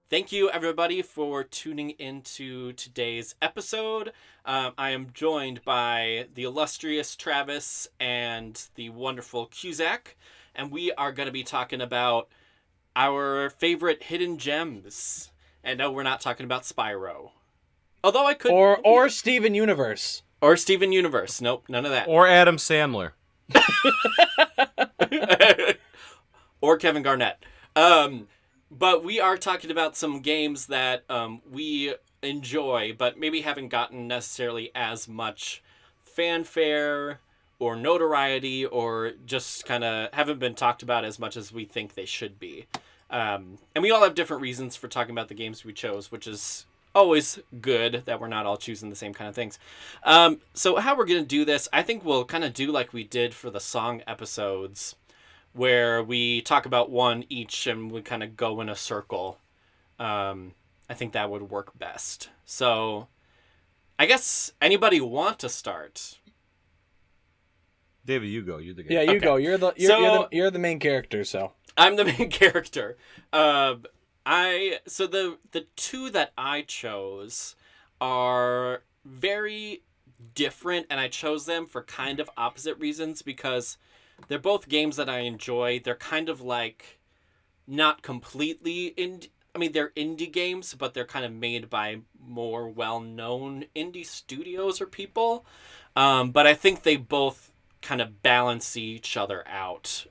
Thank you, everybody, for tuning into today's episode. I am joined by the illustrious Travis and the wonderful Cusack, and we are going to be talking about our favorite hidden gems. And no, we're not talking about Spyro. Although I could... Or Steven Universe. Or Steven Universe. Nope, none of that. Or Adam Sandler. Or Kevin Garnett. But we are talking about some games that we enjoy, but maybe haven't gotten necessarily as much fanfare or notoriety, or just kind of haven't been talked about as much as we think they should be. And we all have different reasons for talking about the games we chose, which is always good that we're not all choosing the same kind of things. So how we're going to do this, I think we'll kind of do like we did for the song episodes, where we talk about one each and we kind of go in a circle. I think that would work best. So, I guess anybody want to start? David, you go. You're the guy. Yeah, you Okay. go. You're the main character. So I'm the main character. The two that I chose are very different, and I chose them for kind of opposite reasons, because they're both games that I enjoy. They're kind of like not completely indie. I mean, they're indie games, but they're kind of made by more well-known indie studios or people. But I think they both kind of balance each other out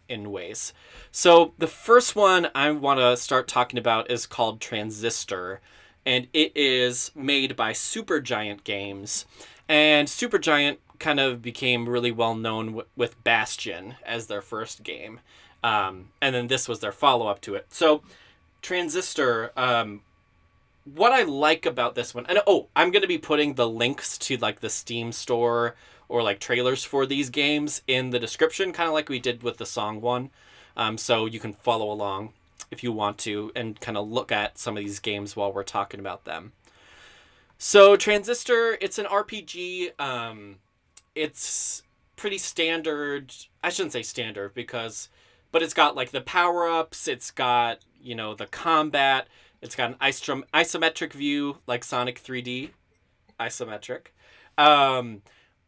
in ways. So the first one I want to start talking about is called Transistor, and it is made by Supergiant Games. And Supergiant kind of became really well known with Bastion as their first game. And then this was their follow-up to it. So Transistor, what I like about this one, and I'm going to be putting the links to like the Steam store or like trailers for these games in the description, kind of like we did with the song one. So you can follow along if you want to and kind of look at some of these games while we're talking about them. So Transistor, it's an RPG. It's pretty standard. I shouldn't say standard but it's got like the power-ups, it's got, the combat, it's got an isometric view like Sonic 3D, isometric.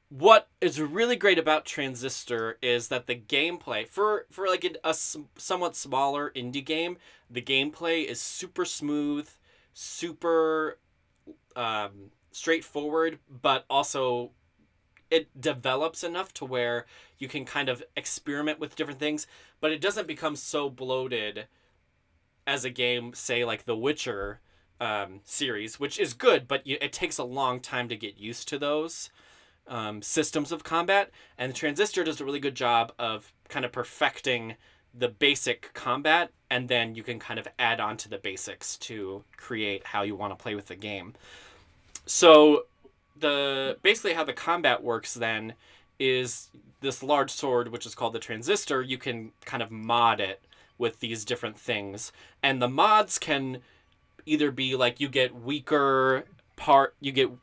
What is really great about Transistor is that the gameplay, for like a somewhat smaller indie game, the gameplay is super smooth, super straightforward, but also it develops enough to where you can kind of experiment with different things, but it doesn't become so bloated as a game, say like the Witcher series, which is good, but it takes a long time to get used to those systems of combat. And the Transistor does a really good job of kind of perfecting the basic combat, and then you can kind of add on to the basics to create how you want to play with the game. So basically how the combat works then is this large sword, which is called the Transistor. You can kind of mod it with these different things, and the mods can either be like you get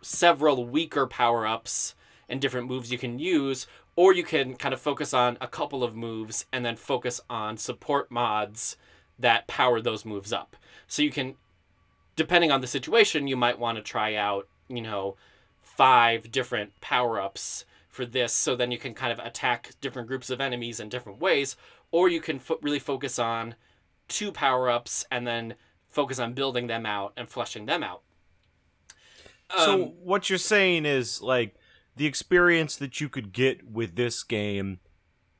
several weaker power-ups and different moves you can use, or you can kind of focus on a couple of moves and then focus on support mods that power those moves up. So you can, depending on the situation, you might want to try out 5 different power-ups for this, so then you can kind of attack different groups of enemies in different ways, or you can really focus on 2 power-ups and then focus on building them out and fleshing them out. So what you're saying is, like, the experience that you could get with this game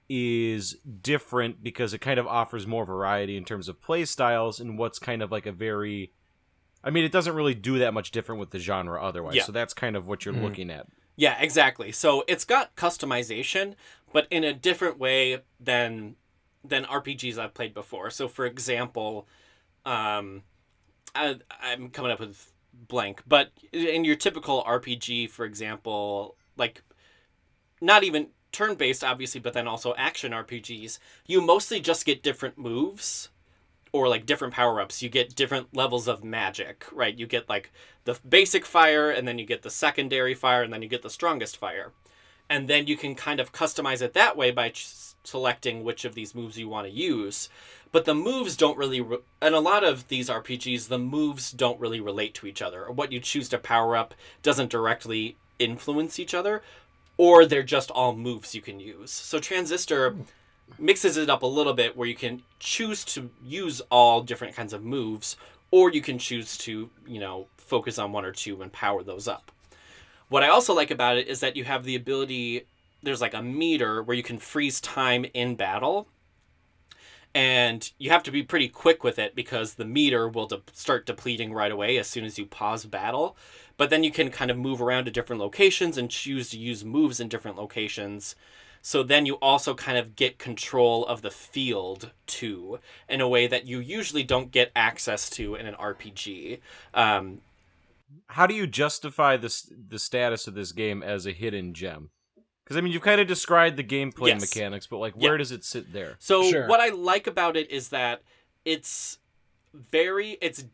is different because it kind of offers more variety in terms of play styles and what's kind of like a very... I mean, it doesn't really do that much different with the genre otherwise, Yeah. So that's kind of what you're looking at. Yeah, exactly. So it's got customization, but in a different way than RPGs I've played before. So, for example, I'm coming up with blank, but in your typical RPG, for example, like not even turn-based, obviously, but then also action RPGs, you mostly just get different moves or like different power-ups. You get different levels of magic, right? You get like the basic fire, and then you get the secondary fire, and then you get the strongest fire. and then you can kind of customize it that way by selecting which of these moves you want to use. But the moves don't really, in a lot of these RPGs, the moves don't really relate to each other. Or what you choose to power up doesn't directly influence each other, or they're just all moves you can use. So Transistor mixes it up a little bit where you can choose to use all different kinds of moves, or you can choose to, focus on one or two and power those up. What I also like about it is that you have the ability, there's like a meter where you can freeze time in battle. And you have to be pretty quick with it because the meter will start depleting right away as soon as you pause battle. But then you can kind of move around to different locations and choose to use moves in different locations. So then you also kind of get control of the field too, in a way that you usually don't get access to in an RPG. How do you justify the status of this game as a hidden gem? Because, I mean, you've kind of described the gameplay mechanics, but, like, where does it sit there? So what I like about it is that it's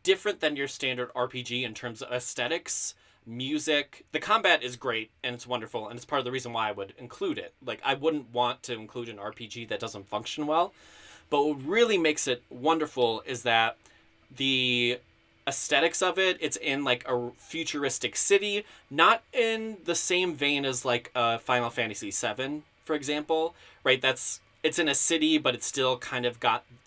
different than your standard RPG in terms of aesthetics, music. The combat is great, and it's wonderful, and it's part of the reason why I would include it. Like, I wouldn't want to include an RPG that doesn't function well. But what really makes it wonderful is that the aesthetics of it, it's in like a futuristic city, not in the same vein as like Final Fantasy VII, for example, right? It's in a city, but it still kind of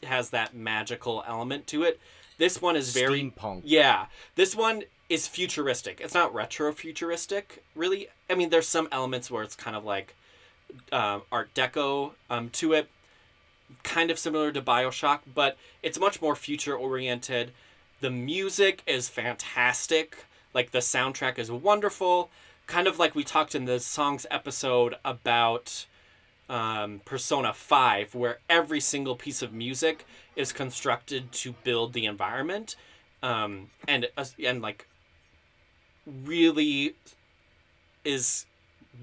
has that magical element to it. This one is very steampunk. Yeah, this one is futuristic. It's not retro futuristic, really. I mean, there's some elements where it's kind of like Art Deco to it, kind of similar to BioShock, but it's much more future oriented. The music is fantastic. Like, the soundtrack is wonderful. Kind of like we talked in the songs episode about Persona 5, where every single piece of music is constructed to build the environment. And like, really is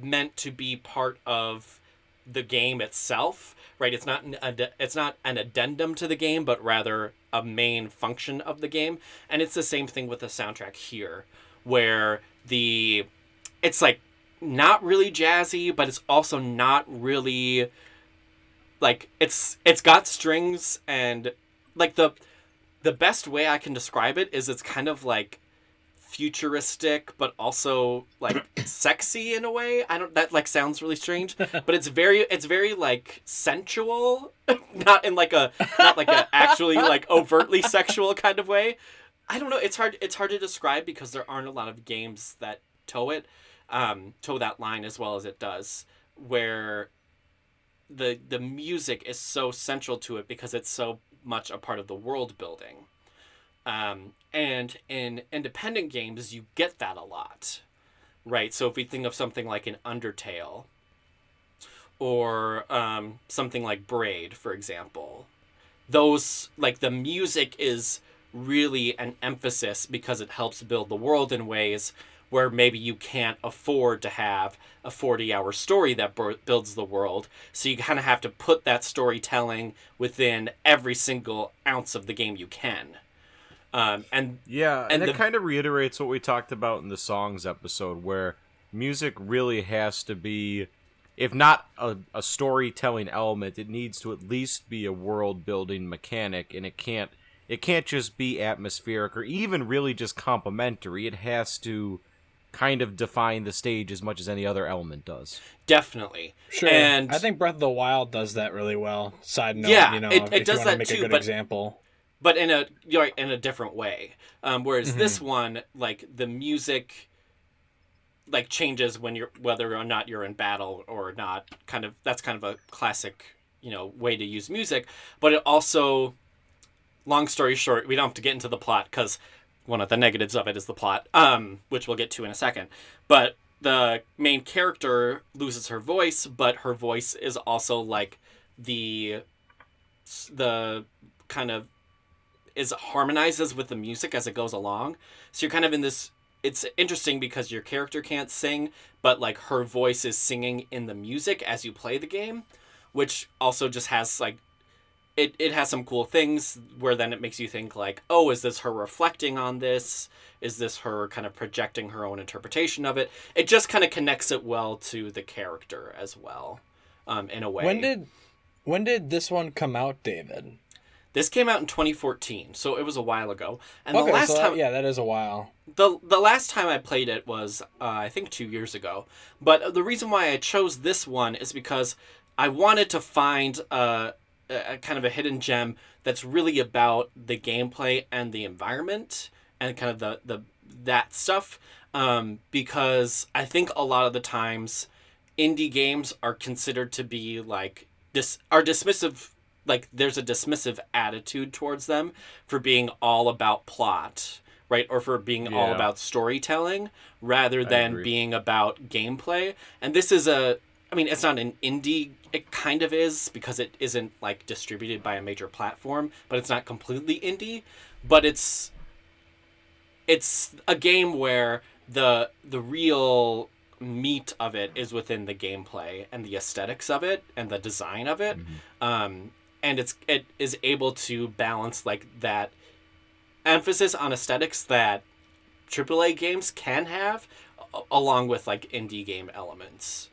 meant to be part of the game itself, right? It's not an addendum to the game, but rather a main function of the game. And it's the same thing with the soundtrack here, where it's like not really jazzy, but it's also not really like it's got strings, and like the best way I can describe it is it's kind of like futuristic but also like sexy in a way. That like sounds really strange, but it's very like sensual, not like a actually like overtly sexual kind of way. I don't know, it's hard to describe because there aren't a lot of games that toe that line as well as it does, where the music is so central to it because it's so much a part of the world building. And in independent games, you get that a lot, right? So if we think of something like an Undertale, or something like Braid, for example, those, like, the music is really an emphasis because it helps build the world in ways where maybe you can't afford to have a 40-hour story that builds the world. So you kind of have to put that storytelling within every single ounce of the game you can. And it kind of reiterates what we talked about in the songs episode, where music really has to be, if not a storytelling element, it needs to at least be a world building mechanic, and it can't just be atmospheric or even really just complimentary. It has to kind of define the stage as much as any other element does. Definitely. Sure. And I think Breath of the Wild does that really well. Side note, yeah, if it does you want that to make too, a good example. But in a different way. Whereas this one, like, the music like changes whether or not you're in battle or not. That's kind of a classic, way to use music. But it also, long story short, we don't have to get into the plot because one of the negatives of it is the plot, which we'll get to in a second. But the main character loses her voice, but her voice is also like the kind of harmonizes with the music as it goes along. So you're kind of in this, it's interesting because your character can't sing, but like her voice is singing in the music as you play the game, which also just has like it has some cool things where then it makes you think like, oh, is this her reflecting on this? Is this her kind of projecting her own interpretation of it? It just kind of connects it well to the character as well, in a way. When did this one come out, David? This came out in 2014, so it was a while ago. And okay, the last time, that is a while. The last time I played it was I think 2 years ago. But the reason why I chose this one is because I wanted to find a kind of a hidden gem that's really about the gameplay and the environment and kind of the that stuff. Because I think a lot of the times indie games are considered to be like dismissive. Like there's a dismissive attitude towards them for being all about plot, right? Or for being all about storytelling rather than being about gameplay. And this is it's not an indie. It kind of is because it isn't like distributed by a major platform, but it's not completely indie. But it's a game where the real meat of it is within the gameplay and the aesthetics of it and the design of it. And it is able to balance like that emphasis on aesthetics that AAA games can have, along with like indie game elements.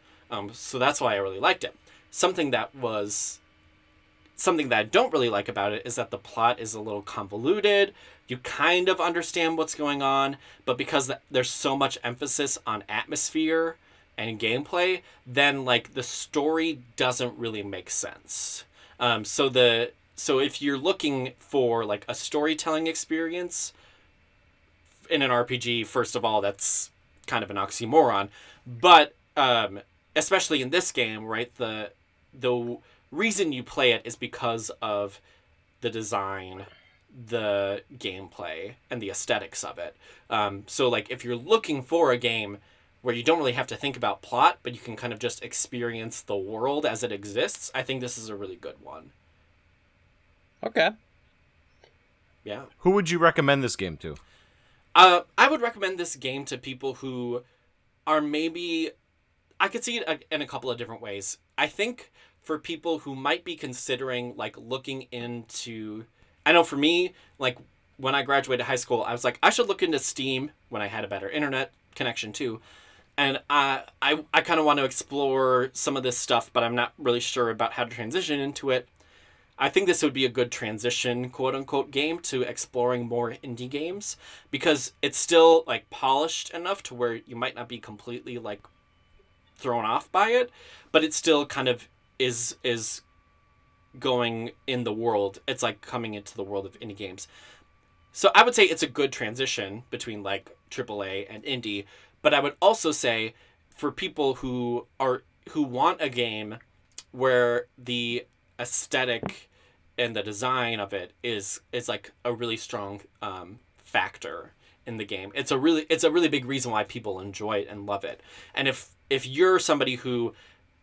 So that's why I really liked it. Something that I don't really like about it is that the plot is a little convoluted. You kind of understand what's going on, but because there's so much emphasis on atmosphere and gameplay, then like the story doesn't really make sense. So if you're looking for like a storytelling experience in an RPG, first of all, that's kind of an oxymoron. But especially in this game, right, the reason you play it is because of the design, the gameplay, and the aesthetics of it. So like if you're looking for a game where you don't really have to think about plot, but you can kind of just experience the world as it exists, I think this is a really good one. Okay. Yeah. Who would you recommend this game to? I would recommend this game to people who are maybe... I could see it in a couple of different ways. I think for people who might be considering, like, looking into... I know for me, like, when I graduated high school, I was like, I should look into Steam when I had a better internet connection, too. And I kind of want to explore some of this stuff, but I'm not really sure about how to transition into it. I think this would be a good transition, quote-unquote, game to exploring more indie games, because it's still, like, polished enough to where you might not be completely, like, thrown off by it, but it still kind of is going in the world. It's, like, coming into the world of indie games. So I would say it's a good transition between, like, AAA and indie, but I would also say for people who want a game where the aesthetic and the design of it is like a really strong factor in the game. It's a really big reason why people enjoy it and love it. And if you're somebody who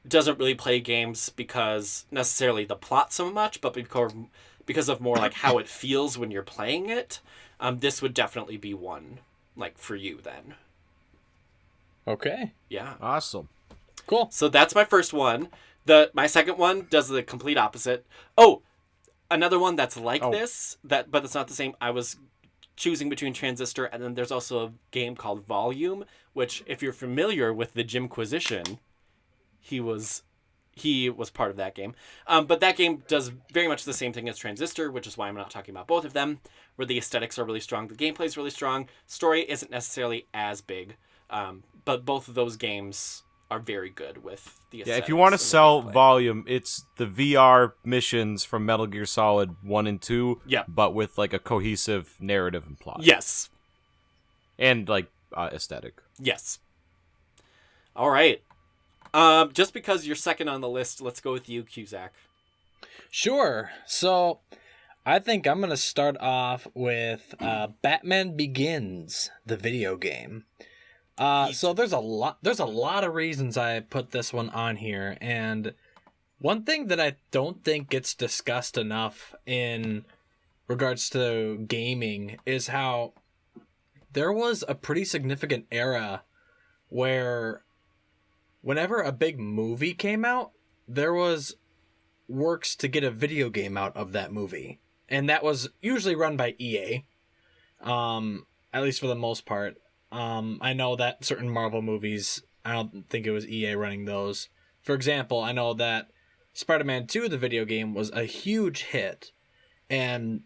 doesn't really play games because necessarily the plot so much, but because of more like how it feels when you're playing it, this would definitely be one like for you then. Okay. Yeah. Awesome. Cool. So that's my first one. My second one does the complete opposite. Oh, another one that's like this, but it's not the same. I was choosing between Transistor, and then there's also a game called Volume, which, if you're familiar with the Jimquisition, he was part of that game. But that game does very much the same thing as Transistor, which is why I'm not talking about both of them, where the aesthetics are really strong, the gameplay is really strong, story isn't necessarily as big, but both of those games are very good with the aesthetics. Yeah, if you want to sell gameplay. Volume, it's the VR missions from Metal Gear Solid 1 and 2, yeah, but with like a cohesive narrative and plot. Yes. And like aesthetic. Yes. All right. Just because you're second on the list, let's go with you, Cusack. Sure. So I think I'm going to start off with Batman Begins, the video game. So there's a lot of reasons I put this one on here, and one thing that I don't think gets discussed enough in regards to gaming is how there was a pretty significant era where whenever a big movie came out, there was works to get a video game out of that movie. And that was usually run by EA, at least for the most part. I know that certain Marvel movies, I don't think it was EA running those. For example, I know that Spider-Man 2, the video game, was a huge hit. And,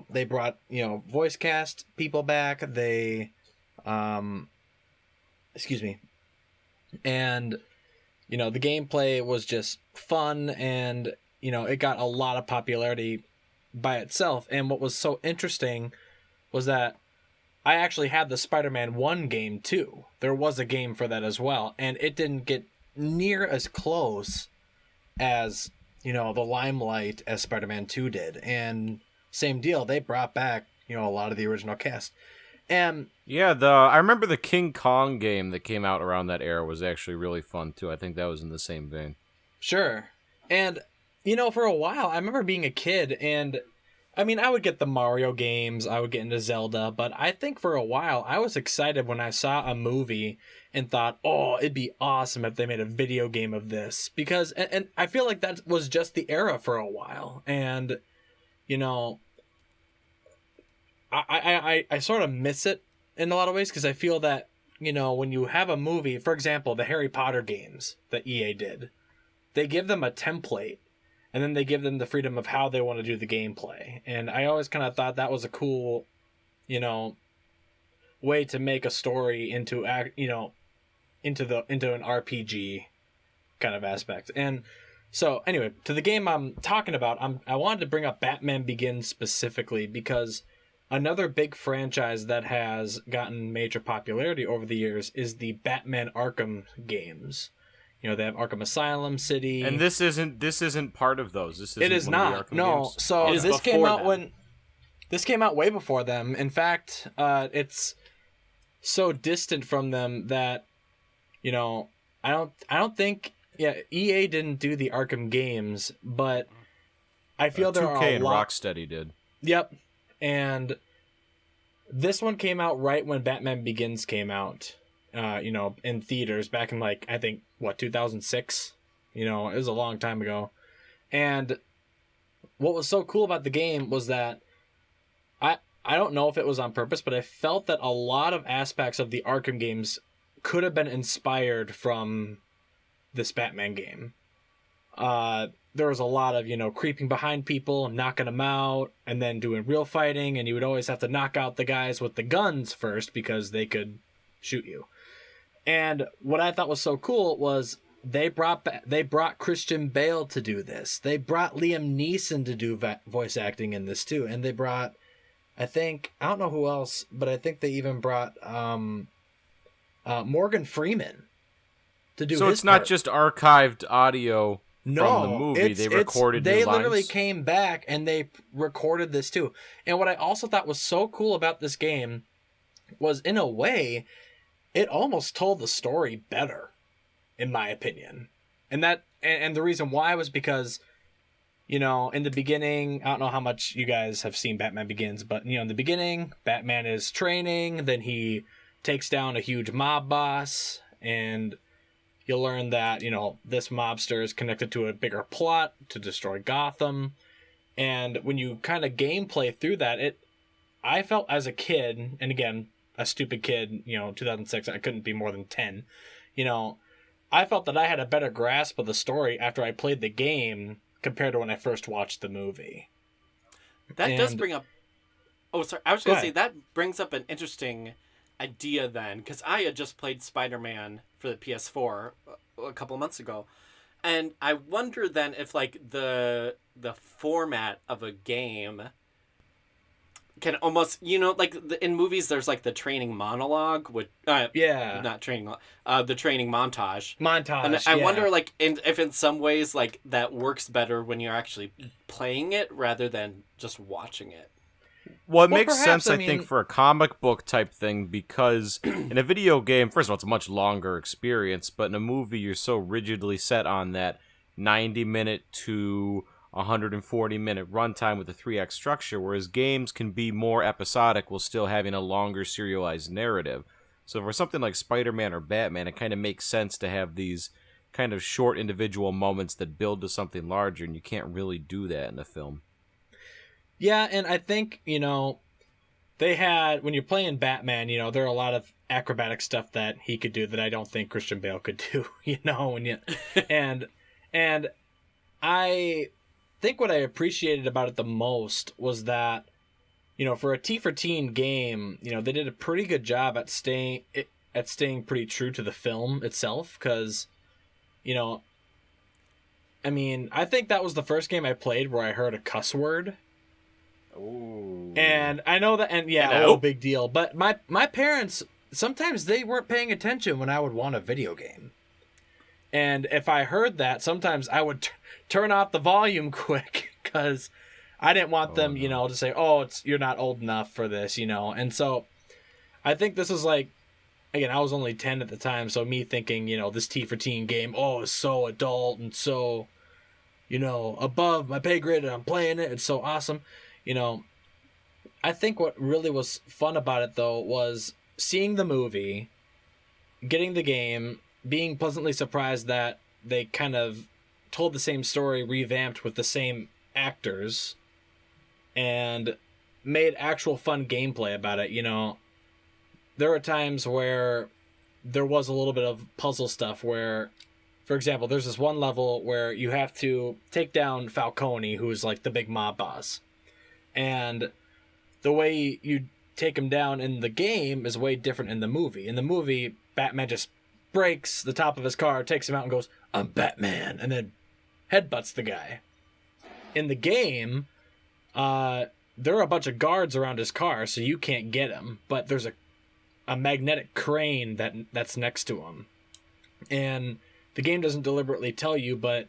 they brought, voice cast people back. They, excuse me. And, the gameplay was just fun and, it got a lot of popularity by itself. And what was so interesting was that I actually had the Spider-Man 1 game too. There was a game for that as well. And it didn't get near as close as, the limelight as Spider-Man 2 did. And same deal, they brought back, a lot of the original cast. And yeah, I remember the King Kong game that came out around that era was actually really fun too. I think that was in the same vein. Sure. And, for a while, I remember being a kid and, I would get the Mario games, I would get into Zelda, but I think for a while I was excited when I saw a movie and thought, oh, it'd be awesome if they made a video game of this. Because, and I feel like that was just the era for a while. And, I sort of miss it in a lot of ways because I feel that, when you have a movie, for example, the Harry Potter games that EA did, they give them a template and then they give them the freedom of how they want to do the gameplay. And I always kind of thought that was a cool, way to make a story into an RPG kind of aspect. And so anyway, to the game I'm talking about, I wanted to bring up Batman Begins specifically because another big franchise that has gotten major popularity over the years is the Batman Arkham games. They have Arkham Asylum City. And this isn't part of those. It is not. No. Games. So this came out this came out way before them. In fact, it's so distant from them that I don't think EA didn't do the Arkham games, but I feel there are 2K a lot. and Rocksteady did. Yep. And this one came out right when Batman Begins came out, in theaters back in 2006? It was a long time ago. And what was so cool about the game was that I don't know if it was on purpose, but I felt that a lot of aspects of the Arkham games could have been inspired from this Batman game. There was a lot of, creeping behind people, knocking them out, and then doing real fighting, and you would always have to knock out the guys with the guns first because they could shoot you. And what I thought was so cool was they brought Christian Bale to do this. They brought Liam Neeson to do voice acting in this too, and they brought, I don't know who else, but I think they even brought Morgan Freeman to do. So it's not just archived audio. No, from the movie, they recorded new lines. They literally came back and they recorded this too. And what I also thought was so cool about this game was, in a way, it almost told the story better, in my opinion. And the reason why was because, in the beginning, I don't know how much you guys have seen Batman Begins, but in the beginning, Batman is training, then he takes down a huge mob boss, and you'll learn that, this mobster is connected to a bigger plot to destroy Gotham. And when you kind of gameplay through that, I felt as a kid, and again, a stupid kid, 2006, I couldn't be more than 10, I felt that I had a better grasp of the story after I played the game compared to when I first watched the movie. That does bring up... Oh, sorry. I was going to say, that brings up an interesting idea then, because I had just played Spider-Man for the PS4 a couple months ago, and I wonder then if the format of a game can almost, in movies there's the training monologue with not training, the training montage, and I wonder if in some ways that works better when you're actually playing it rather than just watching it. Well, it makes sense, I think, for a comic book type thing, because in a video game, first of all, it's a much longer experience, but in a movie, you're so rigidly set on that 90-minute to 140-minute runtime with a 3-act structure, whereas games can be more episodic while still having a longer serialized narrative. So for something like Spider-Man or Batman, it kind of makes sense to have these kind of short individual moments that build to something larger, and you can't really do that in a film. Yeah, and I think, they had, when you're playing Batman, there are a lot of acrobatic stuff that he could do that I don't think Christian Bale could do, and I think what I appreciated about it the most was that, for a T for Teen game, they did a pretty good job at staying pretty true to the film itself, because, I think that was the first game I played where I heard a cuss word. Ooh. And I know that, and yeah, Hello? big deal. But my parents, sometimes they weren't paying attention when I would want a video game. And if I heard that, sometimes I would turn off the volume quick, because I didn't want them, to say, "Oh, you're not old enough for this," And so, I think this is like, again, I was only 10 at the time, so me thinking, this T for Teen game, is so adult and so, above my pay grade, and I'm playing it. It's so awesome. I think what really was fun about it, though, was seeing the movie, getting the game, being pleasantly surprised that they kind of told the same story, revamped with the same actors, and made actual fun gameplay about it. There are times where there was a little bit of puzzle stuff where, for example, there's this one level where you have to take down Falcone, who's like the big mob boss. And the way you take him down in the game is way different in the movie. In the movie, Batman just breaks the top of his car, takes him out, and goes, "I'm Batman," and then headbutts the guy. In the game, there are a bunch of guards around his car, so you can't get him. But there's a magnetic crane that's next to him. And the game doesn't deliberately tell you, but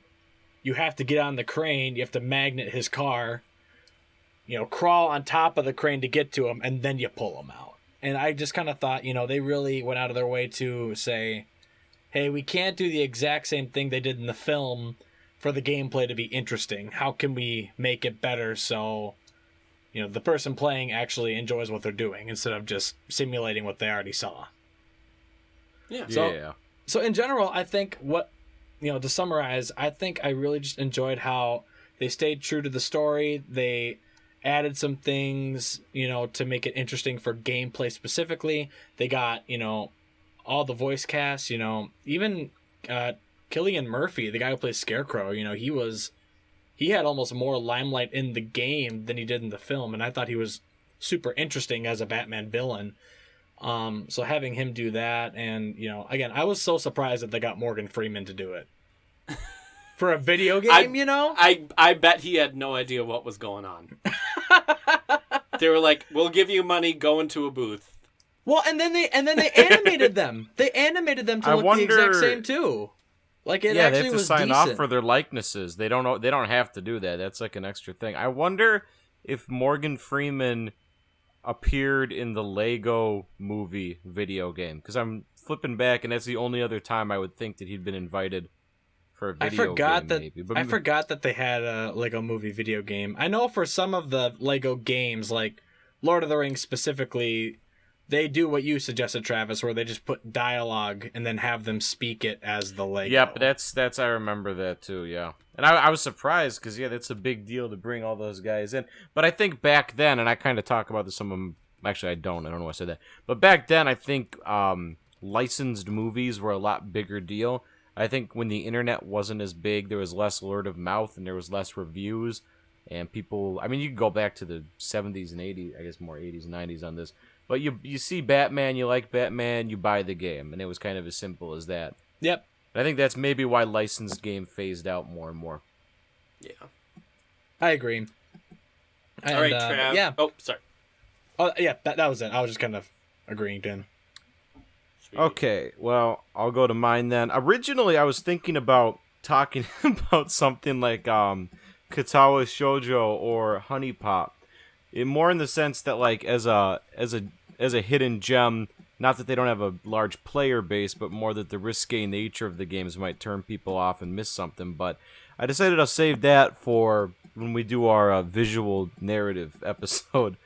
you have to get on the crane, you have to magnet his car, crawl on top of the crane to get to him, and then you pull him out. And I just kind of thought, they really went out of their way to say, hey, we can't do the exact same thing they did in the film for the gameplay to be interesting. How can we make it better so, the person playing actually enjoys what they're doing instead of just simulating what they already saw? Yeah. So in general, I think to summarize, I think I really just enjoyed how they stayed true to the story. They added some things, to make it interesting for gameplay specifically. They got, all the voice casts, even Cillian Murphy, the guy who plays Scarecrow, he had almost more limelight in the game than he did in the film, and I thought he was super interesting as a Batman villain. So having him do that, and, again, I was so surprised that they got Morgan Freeman to do it. For a video game, I bet he had no idea what was going on. They were like, "We'll give you money, go into a booth." Well, and then they animated them. They animated them to look the exact same too. Like it actually was decent. They have to sign off for their likenesses. They don't have to do that. That's like an extra thing. I wonder if Morgan Freeman appeared in the Lego Movie video game, because I'm flipping back, and that's the only other time I would think that he'd been invited for a video game. Maybe. But I forgot that they had a Lego Movie video game. I know for some of the Lego games, like Lord of the Rings specifically, they do what you suggested, Travis, where they just put dialogue and then have them speak it as the Lego. Yeah, but that's I remember that too, yeah. And I was surprised, because, that's a big deal to bring all those guys in. But I think back then, and I kind of talk about this, some of them, actually I don't know why I said that. But back then, I think licensed movies were a lot bigger deal. I think when the internet wasn't as big, there was less word of mouth, and there was less reviews. And people, you can go back to the 70s and 80s, I guess more 80s and 90s on this. But you see Batman, you like Batman, you buy the game. And it was kind of as simple as that. Yep. I think that's maybe why licensed game phased out more and more. Yeah. I agree. All right, Trav. Yeah. Oh, sorry. Oh, yeah, that was it. I was just kind of agreeing, Dan. Sweet. Okay, well, I'll go to mine then. Originally, I was thinking about talking about something like Katawa Shoujo or Honey Pop. More in the sense that, like, as a hidden gem, not that they don't have a large player base, but more that the risque nature of the games might turn people off and miss something. But I decided I'll save that for when we do our visual narrative episode.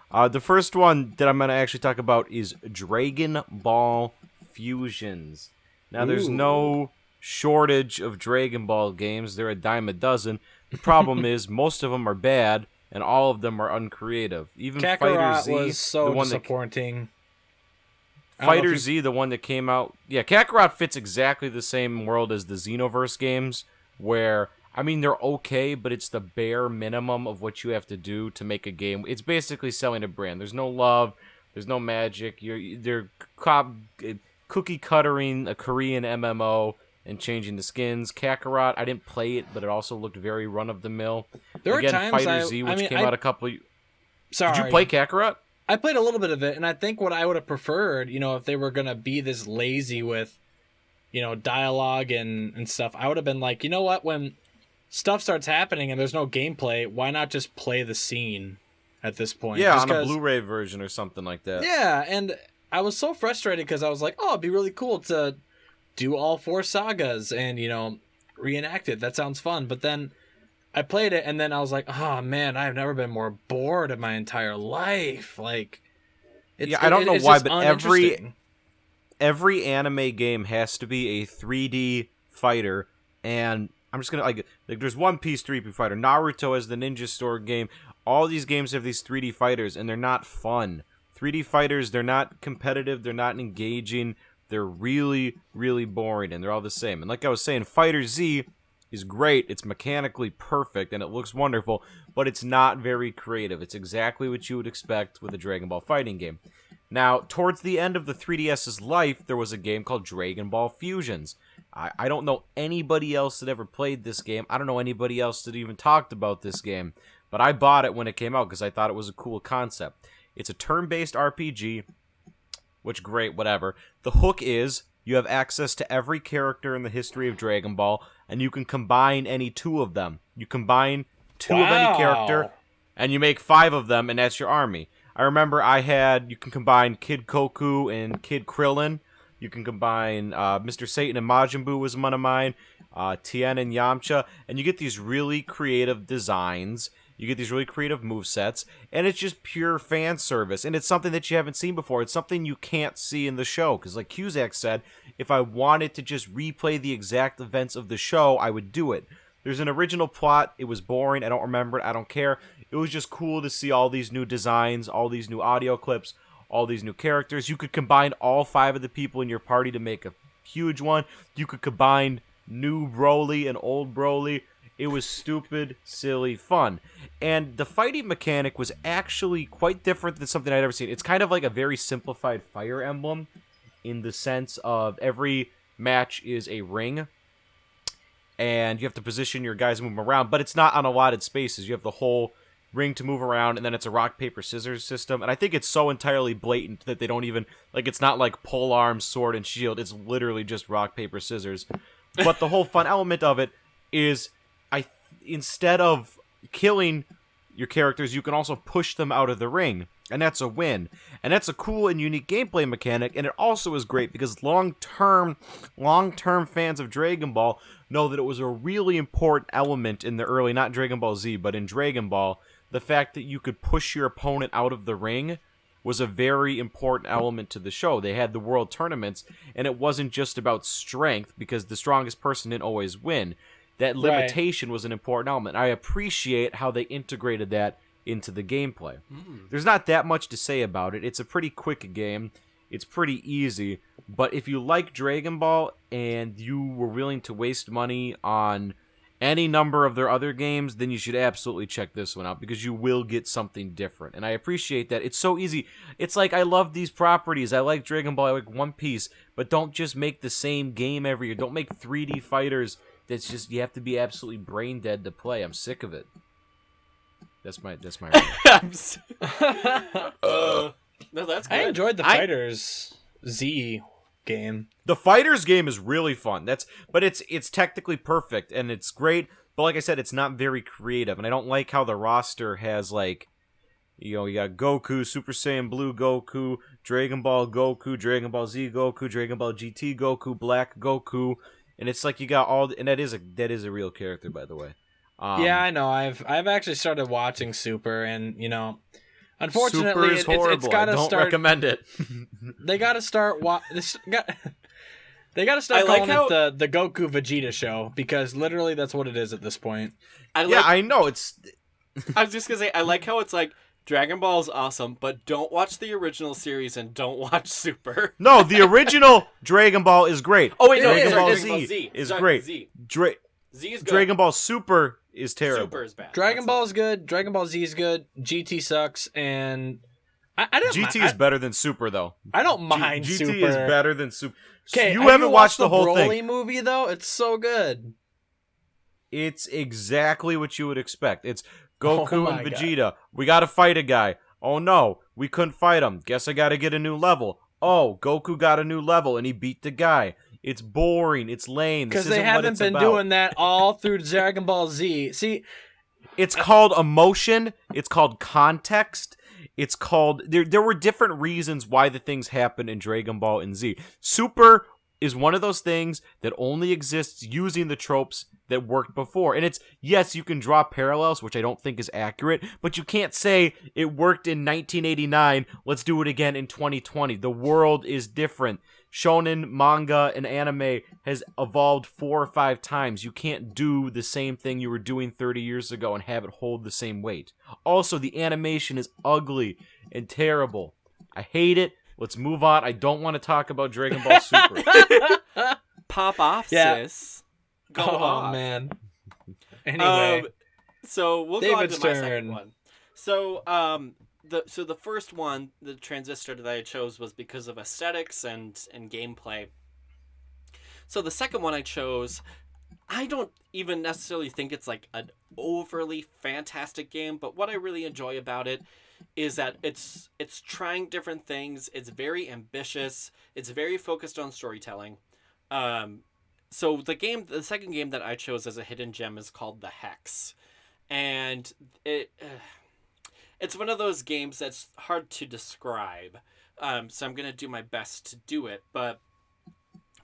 The first one that I'm going to actually talk about is Dragon Ball Fusions. Now, there's no shortage of Dragon Ball games. They're a dime a dozen. The problem is most of them are bad, and all of them are uncreative. Even Kakarot Fighter Z was so the one disappointing. Fighter Z, the one that came out... Yeah, Kakarot fits exactly the same world as the Xenoverse games, where, I mean, they're okay, but it's the bare minimum of what you have to do to make a game. It's basically selling a brand. There's no love, there's no magic. They're cookie-cuttering a Korean MMO and changing the skins. Kakarot, I didn't play it, but it also looked very run-of-the-mill. There were times Fighter Z, which came out a couple... Sorry. Did you play Kakarot? I played a little bit of it, and I think what I would have preferred, if they were going to be this lazy with, dialogue and stuff, I would have been like, you know what, when stuff starts happening and there's no gameplay, why not just play the scene at this point? Yeah, on a Blu-ray version or something like that. Yeah, and I was so frustrated because I was like, oh, it'd be really cool to do all 4 sagas and, reenact it. That sounds fun. But then I played it, and then I was like, oh, man, I've never been more bored in my entire life. Like, I don't know why, but every anime game has to be a 3D fighter, and I'm just going to, like, there's One Piece 3D fighter, Naruto has the Ninja Store game, all these games have these 3D fighters, and they're not fun. 3D fighters, they're not competitive, they're not engaging, they're really, really boring, and they're all the same. And like I was saying, Fighter Z is great, it's mechanically perfect, and it looks wonderful, but it's not very creative. It's exactly what you would expect with a Dragon Ball fighting game. Now, towards the end of the 3DS's life, there was a game called Dragon Ball Fusions. I don't know anybody else that ever played this game. I don't know anybody else that even talked about this game, but I bought it when it came out because I thought it was a cool concept. It's a turn-based RPG, which, great, whatever. The hook is you have access to every character in the history of Dragon Ball, and you can combine any 2 of them. You combine 2 of any character, and you make 5 of them, and that's your army. I remember you can combine Kid Goku and Kid Krillin. You can combine Mr. Satan and Majin Buu was one of mine, Tien and Yamcha, and you get these really creative designs. You get these really creative movesets, and it's just pure fan service, and it's something that you haven't seen before. It's something you can't see in the show, because like Cusack said, if I wanted to just replay the exact events of the show, I would do it. There's an original plot. It was boring. I don't remember it. I don't care. It was just cool to see all these new designs, all these new audio clips, all these new characters. You could combine all 5 of the people in your party to make a huge one. You could combine new Broly and old Broly. It was stupid, silly, fun. And the fighting mechanic was actually quite different than something I'd ever seen. It's kind of like a very simplified Fire Emblem in the sense of every match is a ring, and you have to position your guys and move them around, but it's not on allotted spaces. You have the whole ring to move around, and then it's a rock, paper, scissors system. And I think it's so entirely blatant that they don't even, like, it's not like pole arm, sword, and shield. It's literally just rock, paper, scissors. But the whole fun element of it is instead of killing your characters, you can also push them out of the ring, and that's a win. And that's a cool and unique gameplay mechanic, and it also is great because long-term fans of Dragon Ball know that it was a really important element in the early, not Dragon Ball Z, but in Dragon Ball, the fact that you could push your opponent out of the ring was a very important element to the show. They had the world tournaments, and it wasn't just about strength, because the strongest person didn't always win. That limitation was an important element. I appreciate how they integrated that into the gameplay. There's not that much to say about it. It's a pretty quick game. It's pretty easy. But if you like Dragon Ball and you were willing to waste money on any number of their other games, then you should absolutely check this one out, because you will get something different. And I appreciate that. It's so easy. It's like, I love these properties. I like Dragon Ball. I like One Piece. But don't just make the same game every year. Don't make 3D fighters that's just, you have to be absolutely brain dead to play. I'm sick of it. That's my No, that's good. I enjoyed the Fighters Z game. The Fighters game is really fun. But it's technically perfect and it's great, but like I said, it's not very creative, and I don't like how the roster has, like, you got Goku, Super Saiyan Blue Goku, Dragon Ball Goku, Dragon Ball Z Goku, Dragon Ball GT Goku, Black Goku. And it's like you got all, and that is a real character, by the way. Yeah, I know. I've actually started watching Super, and unfortunately, Super is horrible. it's got to don't start. Recommend it. They got to start. They gotta start I like calling how- it the Goku Vegeta show, because literally that's what it is at this point. I know it's. I was just gonna say, I like how it's like Dragon Ball is awesome, but don't watch the original series and don't watch Super. No, the original Dragon Ball is great. Oh wait, no, It is. Dragon Ball It's Z is great. Z. Z is good. Dragon Ball Super is terrible. Super is bad. Dragon That's Ball is good. Dragon Ball Z is good. GT sucks, and I don't. GT is better than Super though. I don't mind GT Super. is better than Super. Okay, you have haven't watched the whole Broly thing. movie though? It's so good. It's exactly what you would expect. It's Oh Goku my and Vegeta. We got to fight a guy. Oh no, we couldn't fight him. Guess I got to get a new level. Oh, Goku got a new level and he beat the guy. It's boring. It's lame. Because This they isn't what haven't it's been about. doing that all through Dragon Ball Z. See, It's called emotion. It's called context. It's called there were different reasons why the things happen in Dragon Ball and Z. Super is one of those things that only exists using the tropes that worked before. And it's, yes, you can draw parallels, which I don't think is accurate, but you can't say it worked in 1989, let's do it again in 2020. The world is different. Shonen, manga, and anime has evolved 4 or 5 times. You can't do the same thing you were doing 30 years ago and have it hold the same weight. Also, the animation is ugly and terrible. I hate it. Let's move on. I don't want to talk about Dragon Ball Super. Pop off, Yeah. sis. Go oh off. man. Anyway, So we'll go on David's to my turn. second one. So the first one, the transistor that I chose was because of aesthetics and gameplay. So the second one I chose, I don't even necessarily think it's like an overly fantastic game, but what I really enjoy about it is that it's trying different things. It's very ambitious. It's very focused on storytelling. So the second game that I chose as a hidden gem is called The Hex, and it's one of those games that's hard to describe. So I'm gonna do my best to do it, but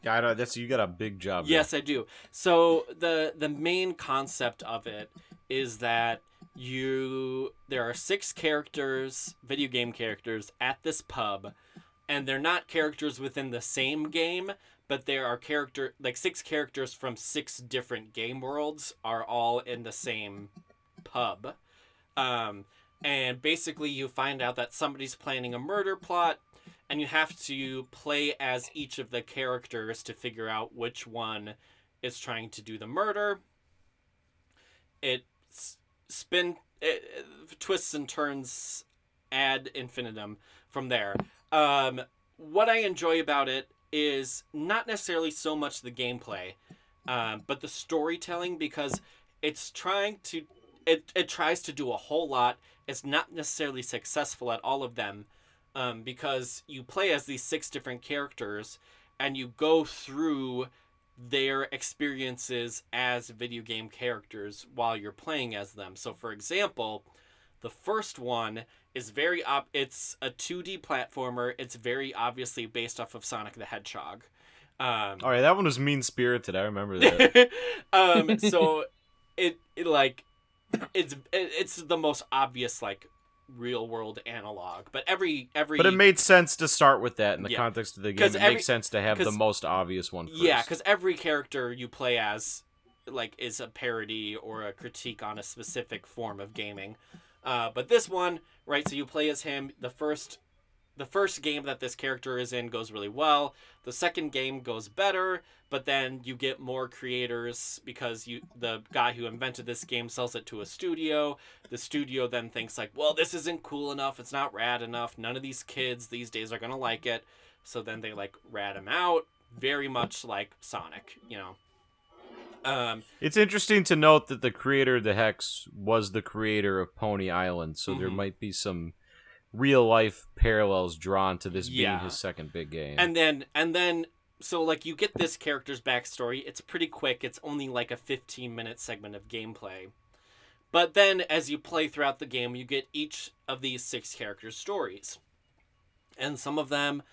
Yeah, I know, you got a big job. yes, I do. So the main concept of it is that there are 6 characters, video game characters, at this pub, and they're not characters within the same game, but there are 6 characters from 6 different game worlds are all in the same pub. And basically you find out that somebody's planning a murder plot, and you have to play as each of the characters to figure out which one is trying to do the murder. It twists and turns ad infinitum from there. What I enjoy about it is not necessarily so much the gameplay, but the storytelling, because it's trying to it tries to do a whole lot. It's not necessarily successful at all of them, because you play as these 6 different characters and you go through their experiences as video game characters while you're playing as them. So for example, the first one is it's a 2D platformer. It's very obviously based off of Sonic the Hedgehog. All right, that one was mean-spirited. I remember that. So it's the most obvious like real world analog, but every But it made sense to start with that in the Yeah. context of the game. It makes sense to have the most obvious one first. Yeah, because every character you play as like is a parody or a critique on a specific form of gaming. But this one, right, so you play as him. The first game that this character is in goes really well. The second game goes better, but then you get more creators because the guy who invented this game sells it to a studio. The studio then thinks like, well, this isn't cool enough. It's not rad enough. None of these kids these days are going to like it. So then they like rat him out, very much like Sonic, you know. It's interesting to note that the creator of the Hex was the creator of Pony Island, so there might be some real life parallels drawn to this being his second big game. And then so like you get this character's backstory. It's pretty quick. It's only like a 15-minute segment of gameplay. But then as you play throughout the game, you get each of these 6 characters' stories. And some of them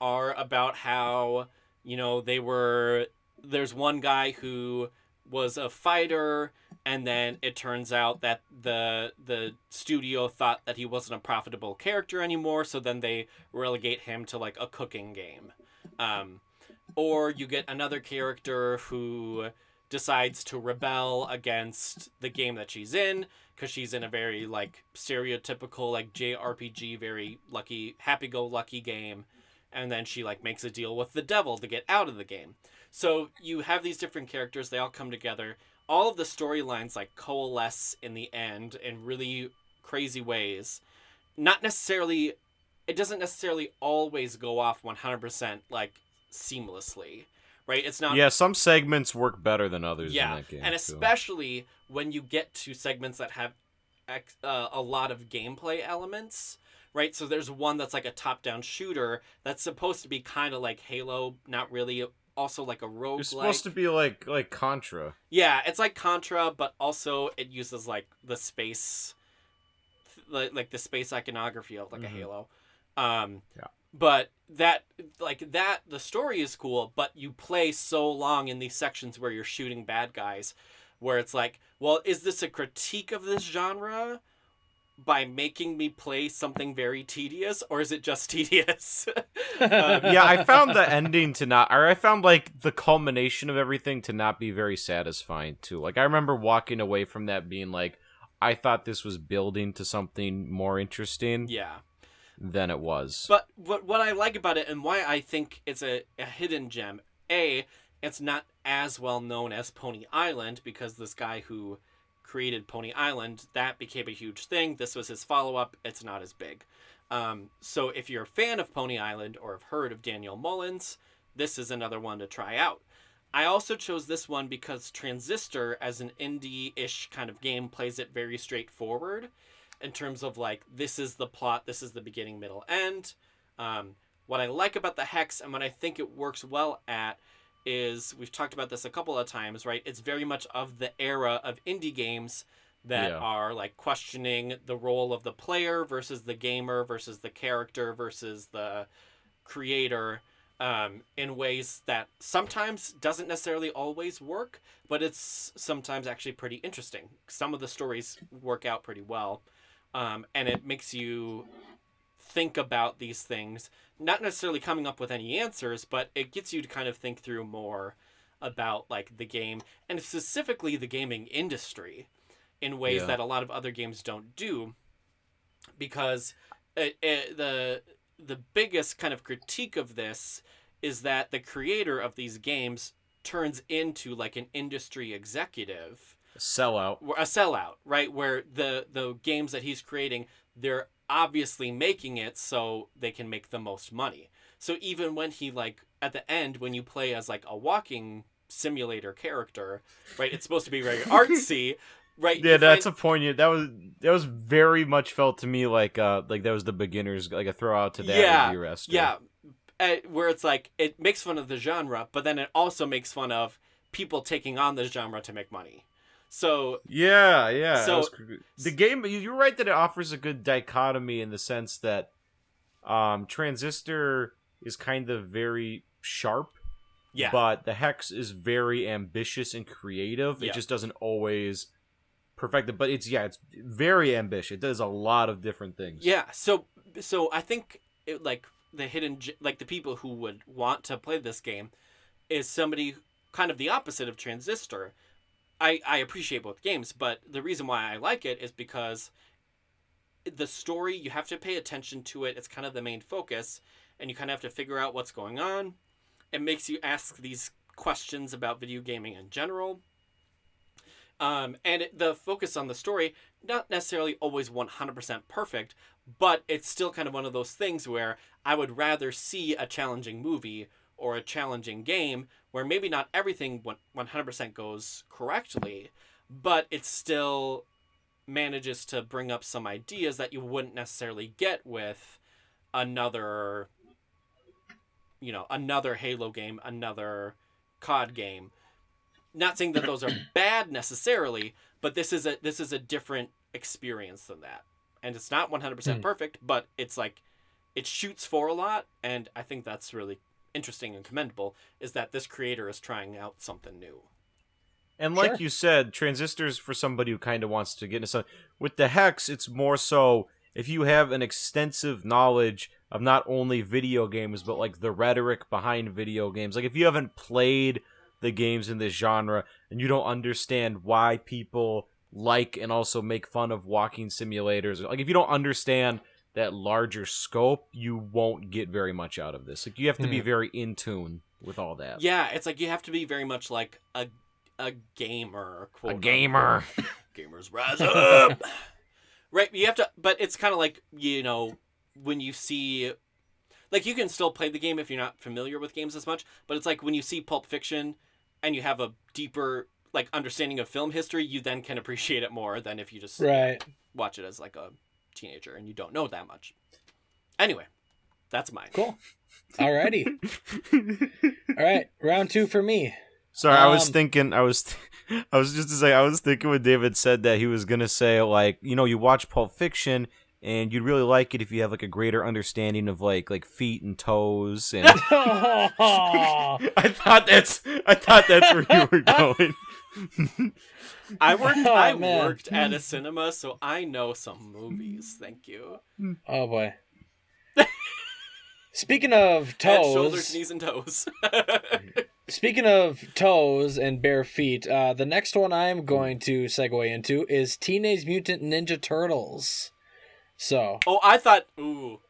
are about how, you know, there's one guy who was a fighter, and then it turns out that the studio thought that he wasn't a profitable character anymore, so then they relegate him to like a cooking game. or you get another character who decides to rebel against the game that she's in because she's in a very like stereotypical like JRPG, very lucky, happy-go-lucky game, and then she like makes a deal with the devil to get out of the game. So you have these different characters, they all come together. All of the storylines like coalesce in the end in really crazy ways. Not necessarily, it doesn't necessarily always go off 100% like seamlessly, right? It's not. Yeah, some segments work better than others in Yeah, that game. and especially when you get to segments that have a lot of gameplay elements, right? So there's one that's like a top-down shooter that's supposed to be kind of like Halo, not really. Also like a roguelike. It's supposed to be like Contra. Yeah, it's like Contra, but also it uses like the space, like the space iconography of like a Halo. Yeah. But that the story is cool, but you play so long in these sections where you're shooting bad guys, where it's like, well, is this a critique of this genre by making me play something very tedious, or is it just tedious? Yeah, I found the ending to not, or I found like the culmination of everything to not be very satisfying too. Like I remember walking away from that being like, I thought this was building to something more interesting. Yeah. Than it was. But what I like about it and why I think it's a hidden gem, it's not as well known as Pony Island, because this guy who created Pony Island, that became a huge thing. This was his follow-up. It's not as big. So if you're a fan of Pony Island or have heard of Daniel Mullins, this is another one to try out. I also chose this one because Transistor, as an indie-ish kind of game, plays it very straightforward in terms of like, this is the plot, this is the beginning, middle, end. What I like about the Hex and what I think it works well at is, we've talked about this a couple of times, right? It's very much of the era of indie games that are like questioning the role of the player versus the gamer versus the character versus the creator, in ways that sometimes doesn't necessarily always work, but it's sometimes actually pretty interesting. Some of the stories work out pretty well. And it makes you think about these things, not necessarily coming up with any answers, but it gets you to kind of think through more about like the game and specifically the gaming industry in ways that a lot of other games don't do, because the biggest kind of critique of this is that the creator of these games turns into like an industry executive. A sellout, right? Where the games that he's creating, they're obviously making it so they can make the most money. So even when he like at the end, when you play as like a walking simulator character, right? It's supposed to be very artsy, right? Yeah, that's a poignant. That was very much felt to me like that was the beginners, like a throw out to that review rest. Yeah, where it's like it makes fun of the genre, but then it also makes fun of people taking on the genre to make money. So yeah. So the game, you're right that it offers a good dichotomy in the sense that Transistor is kind of very sharp, but the Hex is very ambitious and creative. It just doesn't always perfect it, but it's very ambitious. It does a lot of different things. Yeah. So I think it, like the hidden, like the people who would want to play this game is somebody kind of the opposite of Transistor. I appreciate both games, but the reason why I like it is because the story, you have to pay attention to it. It's kind of the main focus, and you kind of have to figure out what's going on. It makes you ask these questions about video gaming in general. The focus on the story, not necessarily always 100% perfect, but it's still kind of one of those things where I would rather see a challenging movie or a challenging game where maybe not everything 100% goes correctly, but it still manages to bring up some ideas that you wouldn't necessarily get with another Halo game, another COD game. Not saying that those are bad necessarily, but this is a different experience than that. And it's not 100% perfect, but it's like it shoots for a lot, and I think that's really interesting and commendable, is that this creator is trying out something new. And like you said, Transistor's for somebody who kind of wants to get into something. With the Hex, it's more so if you have an extensive knowledge of not only video games, but like the rhetoric behind video games. Like if you haven't played the games in this genre and you don't understand why people like and also make fun of walking simulators, like if you don't understand that larger scope, you won't get very much out of this. Like you have to be very in tune with all that. Yeah, it's like you have to be very much like a gamer, quote. A gamer. Gamers rise up. Right, you have to, but it's kind of like, you know, when you see, like, you can still play the game if you're not familiar with games as much, but it's like when you see Pulp Fiction and you have a deeper, like, understanding of film history, you then can appreciate it more than if you just watch it as, like, a teenager and you don't know that much. Anyway, that's mine. Cool. Alrighty. All right, round 2 for me. Sorry, I was thinking when David said that, he was going to say, like, you know, you watch Pulp Fiction and you'd really like it if you have like a greater understanding of like feet and toes and I thought that's where you were going. I worked at a cinema, so I know some movies. Thank you. Oh boy. Speaking of toes, head, shoulders, knees, and toes. Speaking of toes and bare feet, the next one I'm going to segue into is Teenage Mutant Ninja Turtles. So. Oh, I thought you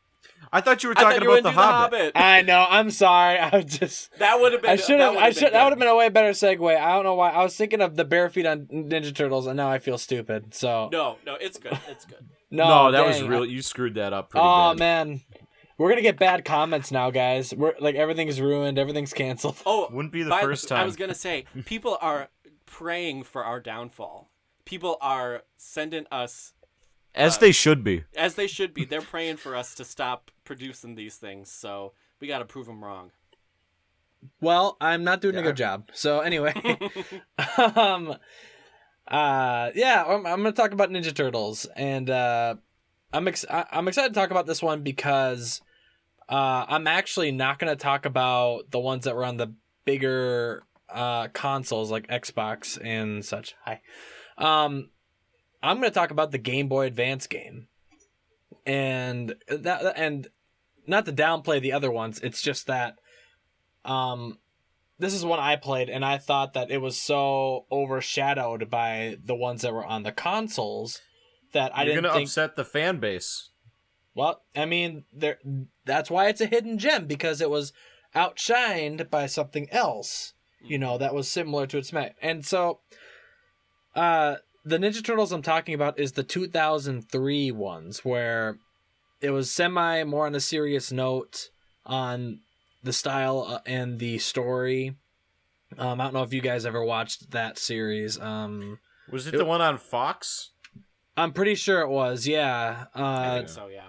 were talking about the Hobbit. I know. I'm sorry. I was just. That would have been. That would have been a way better segue. I don't know why. I was thinking of the bare feet on Ninja Turtles, and now I feel stupid. So. No, it's good. It's good. No, that was real. You screwed that up pretty bad. Oh man. We're gonna get bad comments now, guys. We're like everything's ruined, everything's canceled. Oh, wouldn't be the first time. I was gonna say people are praying for our downfall. People are sending us, as they should be. As they should be. They're praying for us to stop producing these things. So we got to prove them wrong. Well, I'm not doing a good job. So anyway, I'm gonna talk about Ninja Turtles, and I'm excited to talk about this one because I'm actually not going to talk about the ones that were on the bigger consoles like Xbox and such. I'm going to talk about the Game Boy Advance game, and not to downplay the other ones. It's just that this is one I played, and I thought that it was so overshadowed by the ones that were on the consoles that I didn't think... You're going to upset the fan base. Well, I mean, that's why it's a hidden gem, because it was outshined by something else, you know, that was similar to its mate. And so, the Ninja Turtles I'm talking about is the 2003 ones, where it was more on a serious note on the style and the story. I don't know if you guys ever watched that series. Was it the one on Fox? I'm pretty sure it was, yeah. I think so, yeah.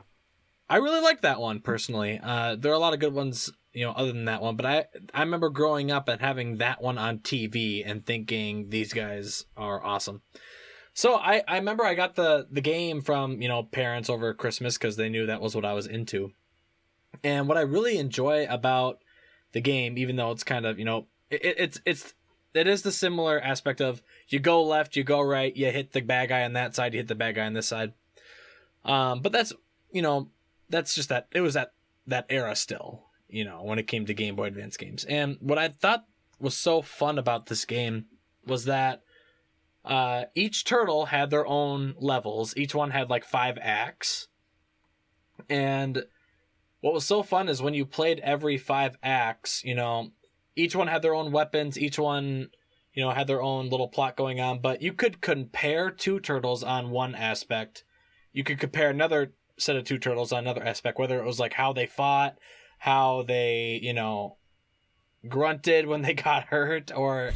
I really like that one, personally. There are a lot of good ones, you know, other than that one. But I remember growing up and having that one on TV and thinking these guys are awesome. So I remember I got the game from, you know, parents over Christmas because they knew that was what I was into. And what I really enjoy about the game, even though it's kind of, you know, it is the similar aspect of you go left, you go right, you hit the bad guy on that side, you hit the bad guy on this side. But that's, you know, that's just that it was that era still, you know, when it came to Game Boy Advance games. And what I thought was so fun about this game was that each turtle had their own levels. Each one had like 5 acts. And what was so fun is when you played every 5 acts, you know, each one had their own weapons. Each one, you know, had their own little plot going on. But you could compare 2 turtles on one aspect. You could compare another set of 2 turtles on another aspect, whether it was like how they fought, how they, you know, grunted when they got hurt, or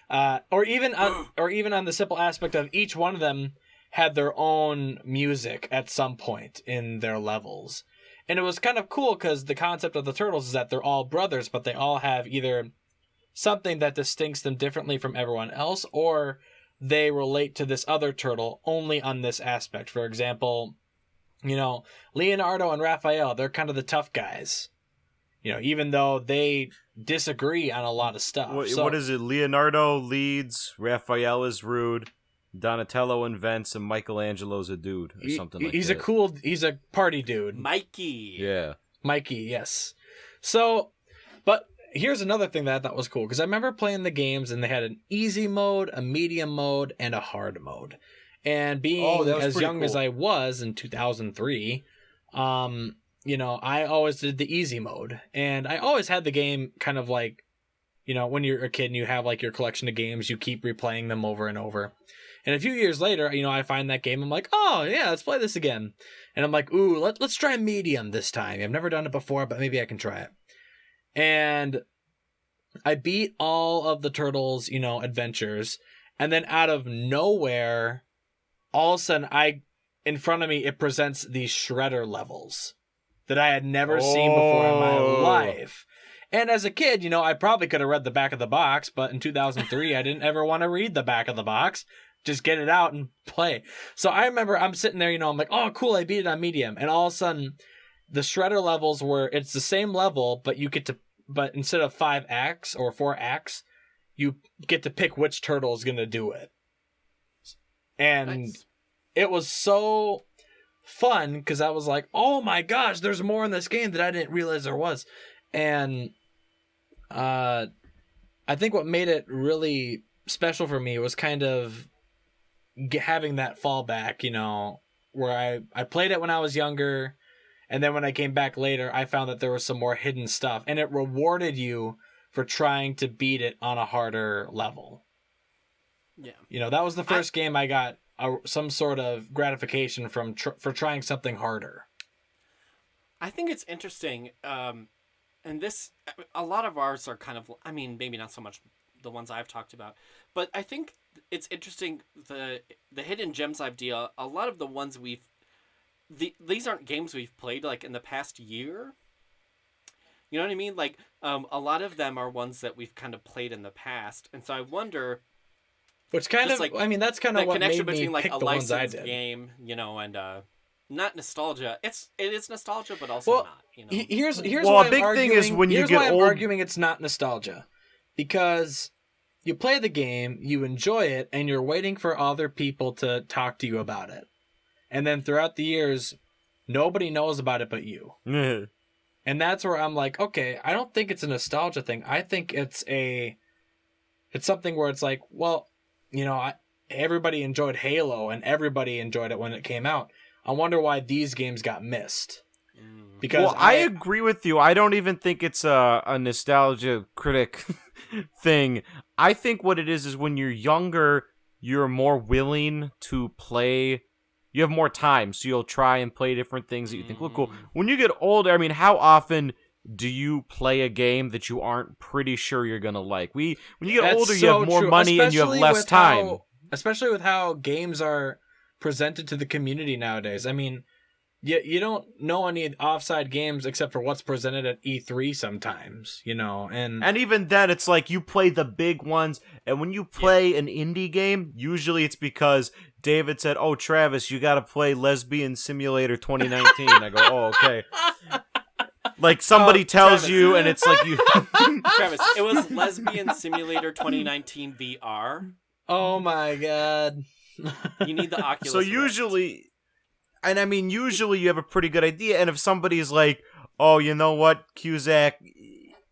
even on the simple aspect of each one of them had their own music at some point in their levels. And it was kind of cool because the concept of the turtles is that they're all brothers, but they all have either something that distincts them differently from everyone else, or they relate to this other turtle only on this aspect. For example, you know, Leonardo and Raphael, they're kind of the tough guys, you know, even though they disagree on a lot of stuff. What is it? Leonardo leads, Raphael is rude, Donatello invents and Michelangelo's a dude or something like that. He's a party dude. Mikey. Yeah. Mikey, yes. So, but here's another thing that I thought was cool, because I remember playing the games and they had an easy mode, a medium mode, and a hard mode. And being as young as I was in 2003, I always did the easy mode. And I always had the game kind of like, when you're a kid and you have like your collection of games, you keep replaying them over and over. And a few years later, I find that game. I'm like, oh, yeah, let's play this again. And I'm like, ooh, let's try medium this time. I've never done it before, but maybe I can try it. And I beat all of the Turtles, adventures. And then out of nowhere, all of a sudden, in front of me, it presents these Shredder levels that I had never seen before in my life. And as a kid, I probably could have read the back of the box, but in 2003, I didn't ever want to read the back of the box. Just get it out and play. So I remember I'm sitting there, I'm like, oh, cool, I beat it on medium. And all of a sudden, the Shredder levels it's the same level, but but instead of 5 acts or 4 acts, you get to pick which turtle is going to do it. And It was so fun because I was like, oh my gosh, there's more in this game that I didn't realize there was. And I think what made it really special for me was kind of having that fallback, where I played it when I was younger, and then when I came back later, I found that there was some more hidden stuff, and it rewarded you for trying to beat it on a harder level. Yeah. That was the first game I got some sort of gratification for trying something harder. I think it's interesting, and a lot of ours are kind of, maybe not so much the ones I've talked about, but I think it's interesting, the hidden gems idea. A lot of the ones these aren't games we've played like in the past year. You know what I mean? Like, a lot of them are ones that we've kind of played in the past, and so I wonder. Which kind of, like, that's kind of what made me pick the ones I did. Game, and not nostalgia. It is nostalgia, but also not. Here's why a big thing is when you get old. I'm arguing it's not nostalgia, because you play the game, you enjoy it, and you're waiting for other people to talk to you about it. And then throughout the years, nobody knows about it but you. And that's where I'm like, okay, I don't think it's a nostalgia thing. I think it's something where it's like, well, everybody enjoyed Halo and everybody enjoyed it when it came out. I wonder why these games got missed. Because I agree with you. I don't even think it's a nostalgia critic thing. I think what it is when you're younger, you're more willing to play. You have more time, so you'll try and play different things that you think look cool. When you get older, how often do you play a game that you aren't pretty sure you're going to like? When you get older, you have more money and you have less time. Especially with how games are presented to the community nowadays. You don't know any offside games except for what's presented at E3 sometimes, and even then it's like you play the big ones, and when you play an indie game, usually it's because David said, "Oh, Travis, you got to play Lesbian Simulator 2019." I go, "Oh, okay." Like somebody tells Travis. You, and it's like you. Travis, it was Lesbian Simulator 2019 VR. Oh my god! You need the Oculus. So usually. And usually you have a pretty good idea, and if somebody's like, oh, you know what, Cusack,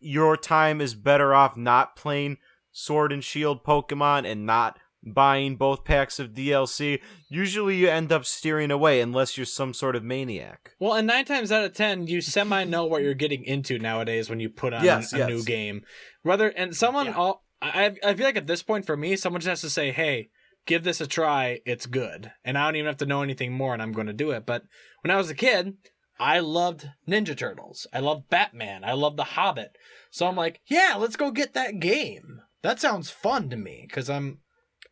your time is better off not playing Sword and Shield Pokemon and not buying both packs of DLC, usually you end up steering away unless you're some sort of maniac. Well, and 9 times out of 10, you semi-know what you're getting into nowadays when you put on a new game. I feel like at this point for me, someone just has to say, hey, give this a try, it's good. And I don't even have to know anything more, and I'm going to do it. But when I was a kid, I loved Ninja Turtles. I loved Batman. I loved The Hobbit. So I'm like, yeah, let's go get that game. That sounds fun to me, because I'm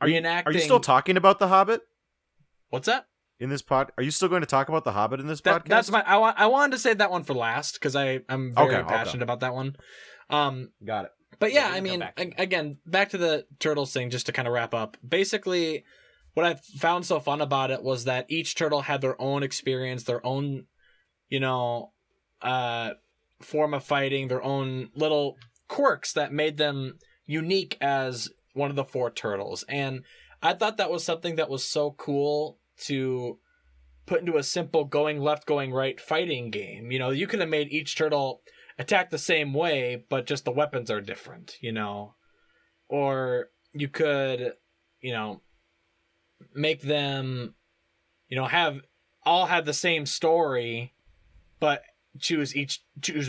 reenacting... Are you still talking about The Hobbit? What's that? In this pod, are you still going to talk about The Hobbit in this podcast? That's I wanted to save that one for last, because I'm very passionate about that one. Got it. But yeah, again, back to the Turtles thing, just to kind of wrap up. Basically, what I found so fun about it was that each turtle had their own experience, their own, form of fighting, their own little quirks that made them unique as one of the 4 turtles. And I thought that was something that was so cool to put into a simple going left, going right fighting game. You could have made each turtle attack the same way, but just the weapons are different, Or you could, make them, have the same story, but choose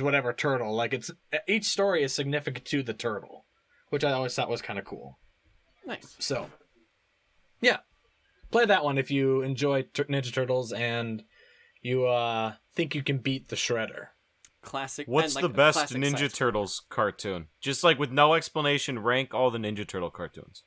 whatever turtle. Like each story is significant to the turtle, which I always thought was kind of cool. Nice. So, yeah, play that one if you enjoy Ninja Turtles and you think you can beat the Shredder. Classic. What's the best Ninja Turtles cartoon? Just like with no explanation, rank all the Ninja Turtle cartoons.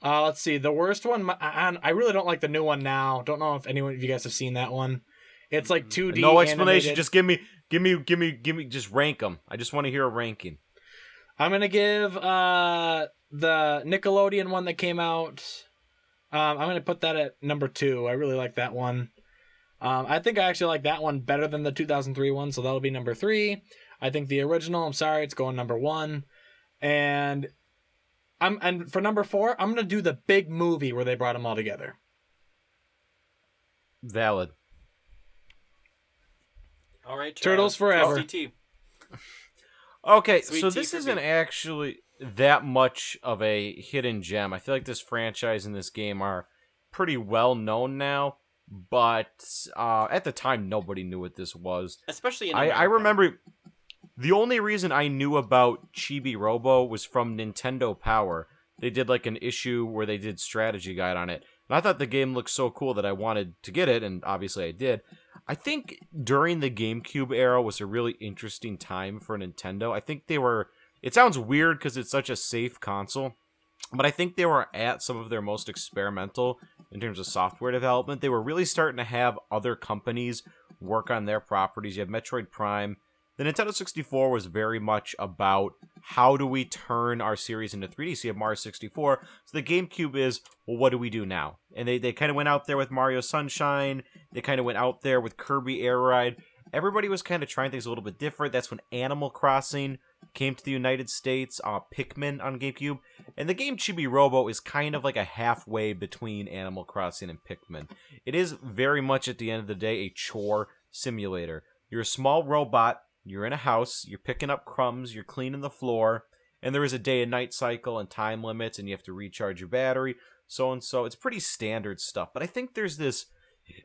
Let's see. The worst one, I really don't like the new one now. Don't know if anyone of you guys have seen that one. It's like 2D. No explanation. Animated. Just give me. Just rank them. I just want to hear a ranking. I'm gonna give the Nickelodeon one that came out. I'm gonna put that at number 2. I really like that one. I think I actually like that one better than the 2003 one, so that'll be number 3. I think the original, I'm sorry, it's going number 1. And for number 4, I'm gonna do the big movie where they brought them all together. Valid. All right, Turtles Forever. SDT. Okay, Sweet so tea this for isn't me. actually that much of a hidden gem. I feel like this franchise and this game are pretty well known now, but at the time nobody knew what this was. Especially in I America. remember the only reason I knew about Chibi Robo was from Nintendo Power. They did like an issue where they did strategy guide on it. And I thought the game looked so cool that I wanted to get it, and obviously I did. I think during the GameCube era was a really interesting time for Nintendo. I think they were... It sounds weird because it's such a safe console, but I think they were at some of their most experimental in terms of software development. They were really starting to have other companies work on their properties. You had Metroid Prime. The Nintendo 64 was very much about how do we turn our series into 3D. So you have Mario 64. So the GameCube is, well, what do we do now? And they kind of went out there with Mario Sunshine. They kind of went out there with Kirby Air Ride. Everybody was kind of trying things a little bit different. That's when Animal Crossing came to the United States, Pikmin on GameCube. And the game Chibi Robo is kind of like a halfway between Animal Crossing and Pikmin. It is very much, at the end of the day, a chore simulator. You're a small robot. You're in a house, you're picking up crumbs, you're cleaning the floor, and there is a day and night cycle and time limits, and you have to recharge your battery, so and so. It's pretty standard stuff. But I think there's this...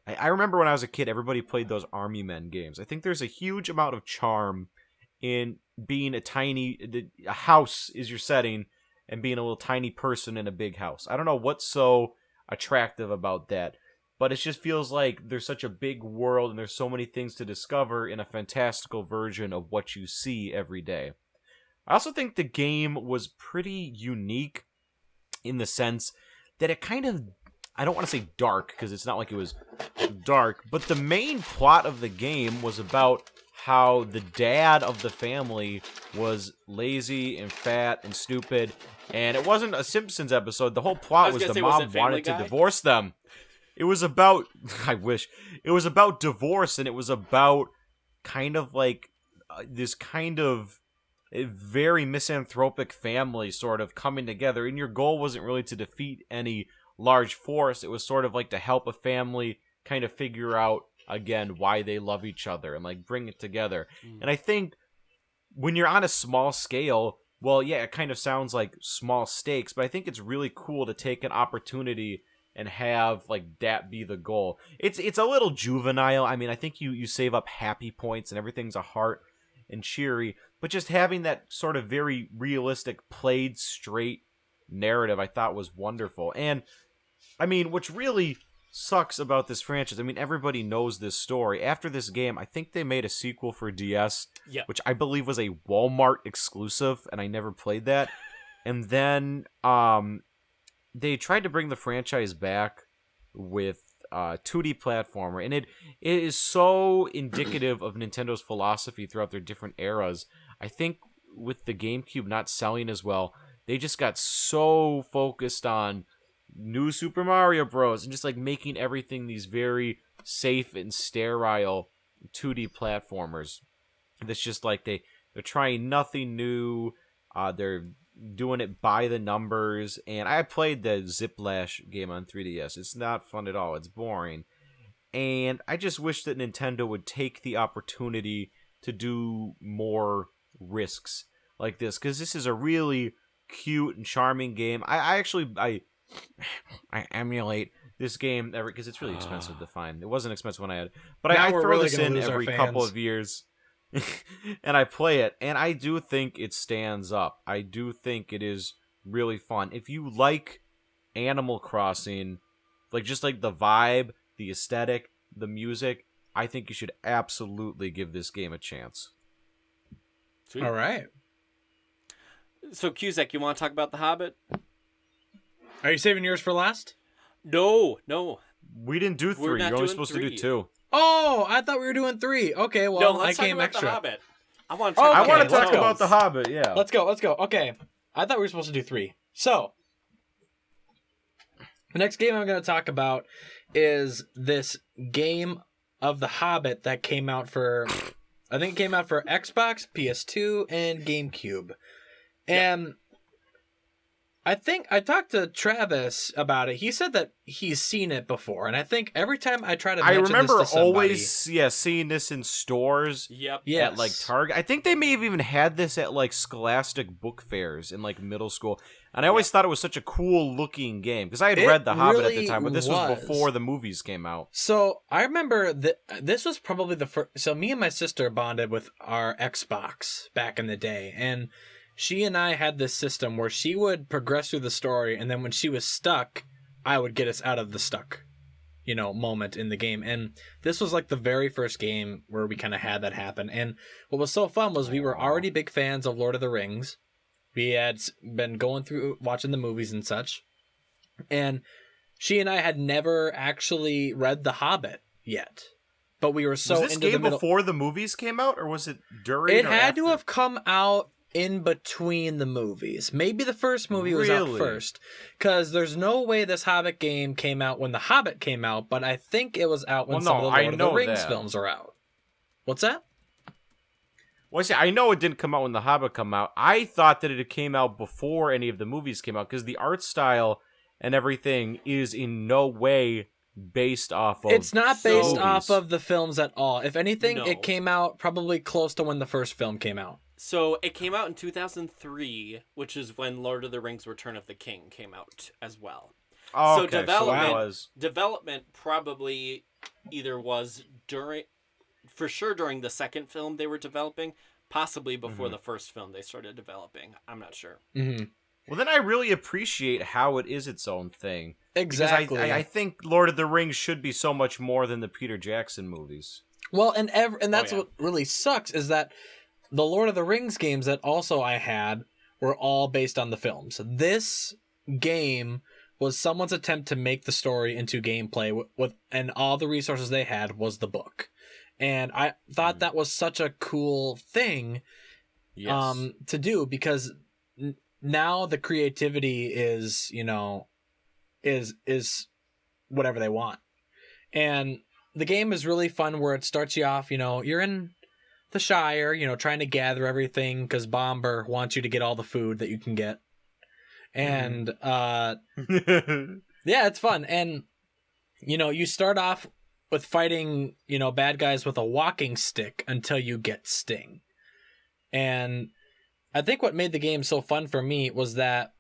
I remember when I was a kid, everybody played those Army Men games. I think there's a huge amount of charm in being a house is your setting, and being a little tiny person in a big house. I don't know what's so attractive about that. But it just feels like there's such a big world and there's so many things to discover in a fantastical version of what you see every day. I also think the game was pretty unique in the sense that it kind of, I don't want to say dark because it's not like it was dark, but the main plot of the game was about how the dad of the family was lazy and fat and stupid. And it wasn't a Simpsons episode. The whole plot was the mom wanted to divorce them. It was about, I wish, it was about divorce, and it was about kind of like this kind of a very misanthropic family sort of coming together, and your goal wasn't really to defeat any large force. It was sort of like to help a family kind of figure out, again, why they love each other and like bring it together. And I think when you're on a small scale, well, yeah, it kind of sounds like small stakes, but I think it's really cool to take an opportunity and have like that be the goal. It's a little juvenile. I mean, I think you save up happy points and everything's a heart and cheery, but just having that sort of very realistic, played straight narrative I thought was wonderful. And I mean, which really sucks about this franchise, I mean, everybody knows this story. After this game, I think they made a sequel for DS, which I believe was a Walmart exclusive, and I never played that. And then they tried to bring the franchise back with 2D platformer, and it is so indicative of Nintendo's philosophy throughout their different eras. I think with the GameCube not selling as well, they just got so focused on new Super Mario Bros. And just like making everything these very safe and sterile 2D platformers. That's just like they're trying nothing new. They're doing it by the numbers. And I played the Ziplash game on 3DS. It's not fun at all. It's boring. And I just wish that Nintendo would take the opportunity to do more risks like this, because this is a really cute and charming game. I emulate this game because it's really expensive to find. It wasn't expensive when I had it, but I throw really this in every couple of years. And I play it, and I do think it stands up. I do think it is really fun. If you like Animal Crossing, just like the vibe, the aesthetic, the music, I think you should absolutely give this game a chance. Sweet. All right. So, Cusack, you want to talk about The Hobbit? Are you saving yours for last? No. We didn't do 3. You're only supposed to do 2. Oh, I thought we were doing 3. Okay, well, no, I came talk about extra. The Hobbit. I want to talk about The Hobbit, yeah. Let's go. Okay. I thought we were supposed to do 3. So, the next game I'm going to talk about is this game of The Hobbit that came out for, I think it came out for Xbox, PS2, and GameCube. And I think I talked to Travis about it. He said that he's seen it before, and I think every time I try to mention this to somebody, I remember always seeing this in stores. Yep. At Target. I think they may have even had this at Scholastic book fairs in middle school. And I always thought it was such a cool looking game because I had read The Hobbit at the time, but this was before the movies came out. So I remember that this was probably the first. So me and my sister bonded with our Xbox back in the day, and she and I had this system where she would progress through the story, and then when she was stuck, I would get us out of the stuck, moment in the game. And this was the very first game where we kind of had that happen. And what was so fun was we were already big fans of Lord of the Rings. We had been going through watching the movies and such. And she and I had never actually read The Hobbit yet. But we were so was this into game the middle. Before the movies came out, or was it during? It had after? to have come out in between the movies. Maybe the first movie was out first, because there's no way this Hobbit game came out when The Hobbit came out, but I think it was out when some of the Lord of the Rings films are out. What's that? Well, I know it didn't come out when The Hobbit came out. I thought that it came out before any of the movies came out, because the art style and everything is in no way based off of. It's not based off of the films at all. If anything, No. It came out probably close to when the first film came out. So it came out in 2003, which is when Lord of the Rings: Return of the King came out as well. Oh, so okay. development probably either was for sure during the second film they were developing, possibly before the first film they started developing. I'm not sure. Mm-hmm. Well, then I really appreciate how it is its own thing. Exactly. Because I think Lord of the Rings should be so much more than the Peter Jackson movies. Well, and that's what really sucks is that the Lord of the Rings games that also I had were all based on the films. This game was someone's attempt to make the story into gameplay and all the resources they had was the book. And I thought that was such a cool thing to do, because now the creativity is, is whatever they want. And the game is really fun where it starts you off, you're in the Shire, trying to gather everything because Bomber wants you to get all the food that you can get. And, yeah, it's fun. And, you start off with fighting, bad guys with a walking stick until you get Sting. And I think what made the game so fun for me was that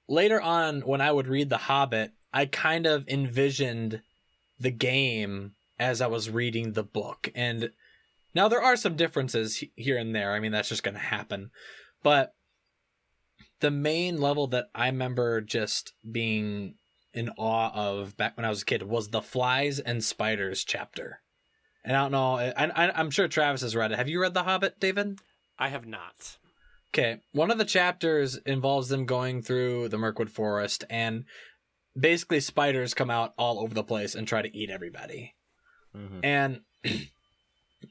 later on when I would read The Hobbit, I kind of envisioned the game as I was reading the book. And now there are some differences here and there. I mean, that's just going to happen. But the main level that I remember just being in awe of back when I was a kid was the Flies and Spiders chapter. And I don't know, I'm sure Travis has read it. Have you read The Hobbit, David? I have not. Okay, one of the chapters involves them going through the Mirkwood Forest, and basically spiders come out all over the place and try to eat everybody. Mm-hmm. And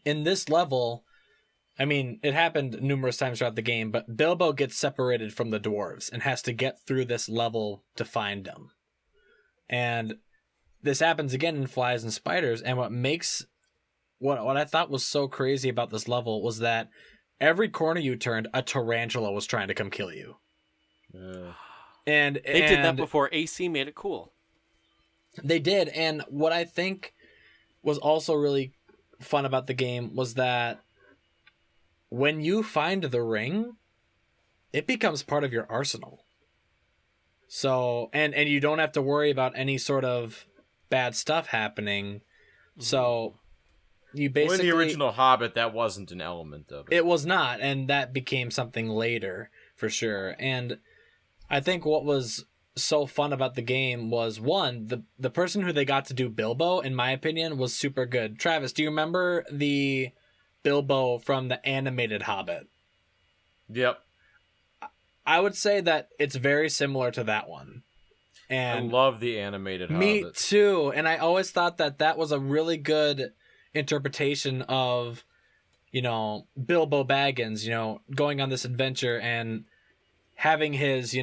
in this level, I mean, it happened numerous times throughout the game, but Bilbo gets separated from the dwarves and has to get through this level to find them. And this happens again in Flies and Spiders, and what I thought was so crazy about this level was that every corner you turned, a tarantula was trying to come kill you. And they did that before AC made it cool. They did, and what I think was also really fun about the game was that when you find the ring, it becomes part of your arsenal. So, and you don't have to worry about any sort of bad stuff happening. So, you basically... in the original Hobbit, that wasn't an element of it. It was not, and that became something later, for sure. And I think what was so fun about the game was, one, the person who they got to do Bilbo, in my opinion, was super good. Travis, do you remember the Bilbo from the animated Hobbit? Yep. I would say that it's very similar to that one. And I love the animated me Hobbit. too. And I always thought that that was a really good interpretation of, Bilbo Baggins, going on this adventure and having his,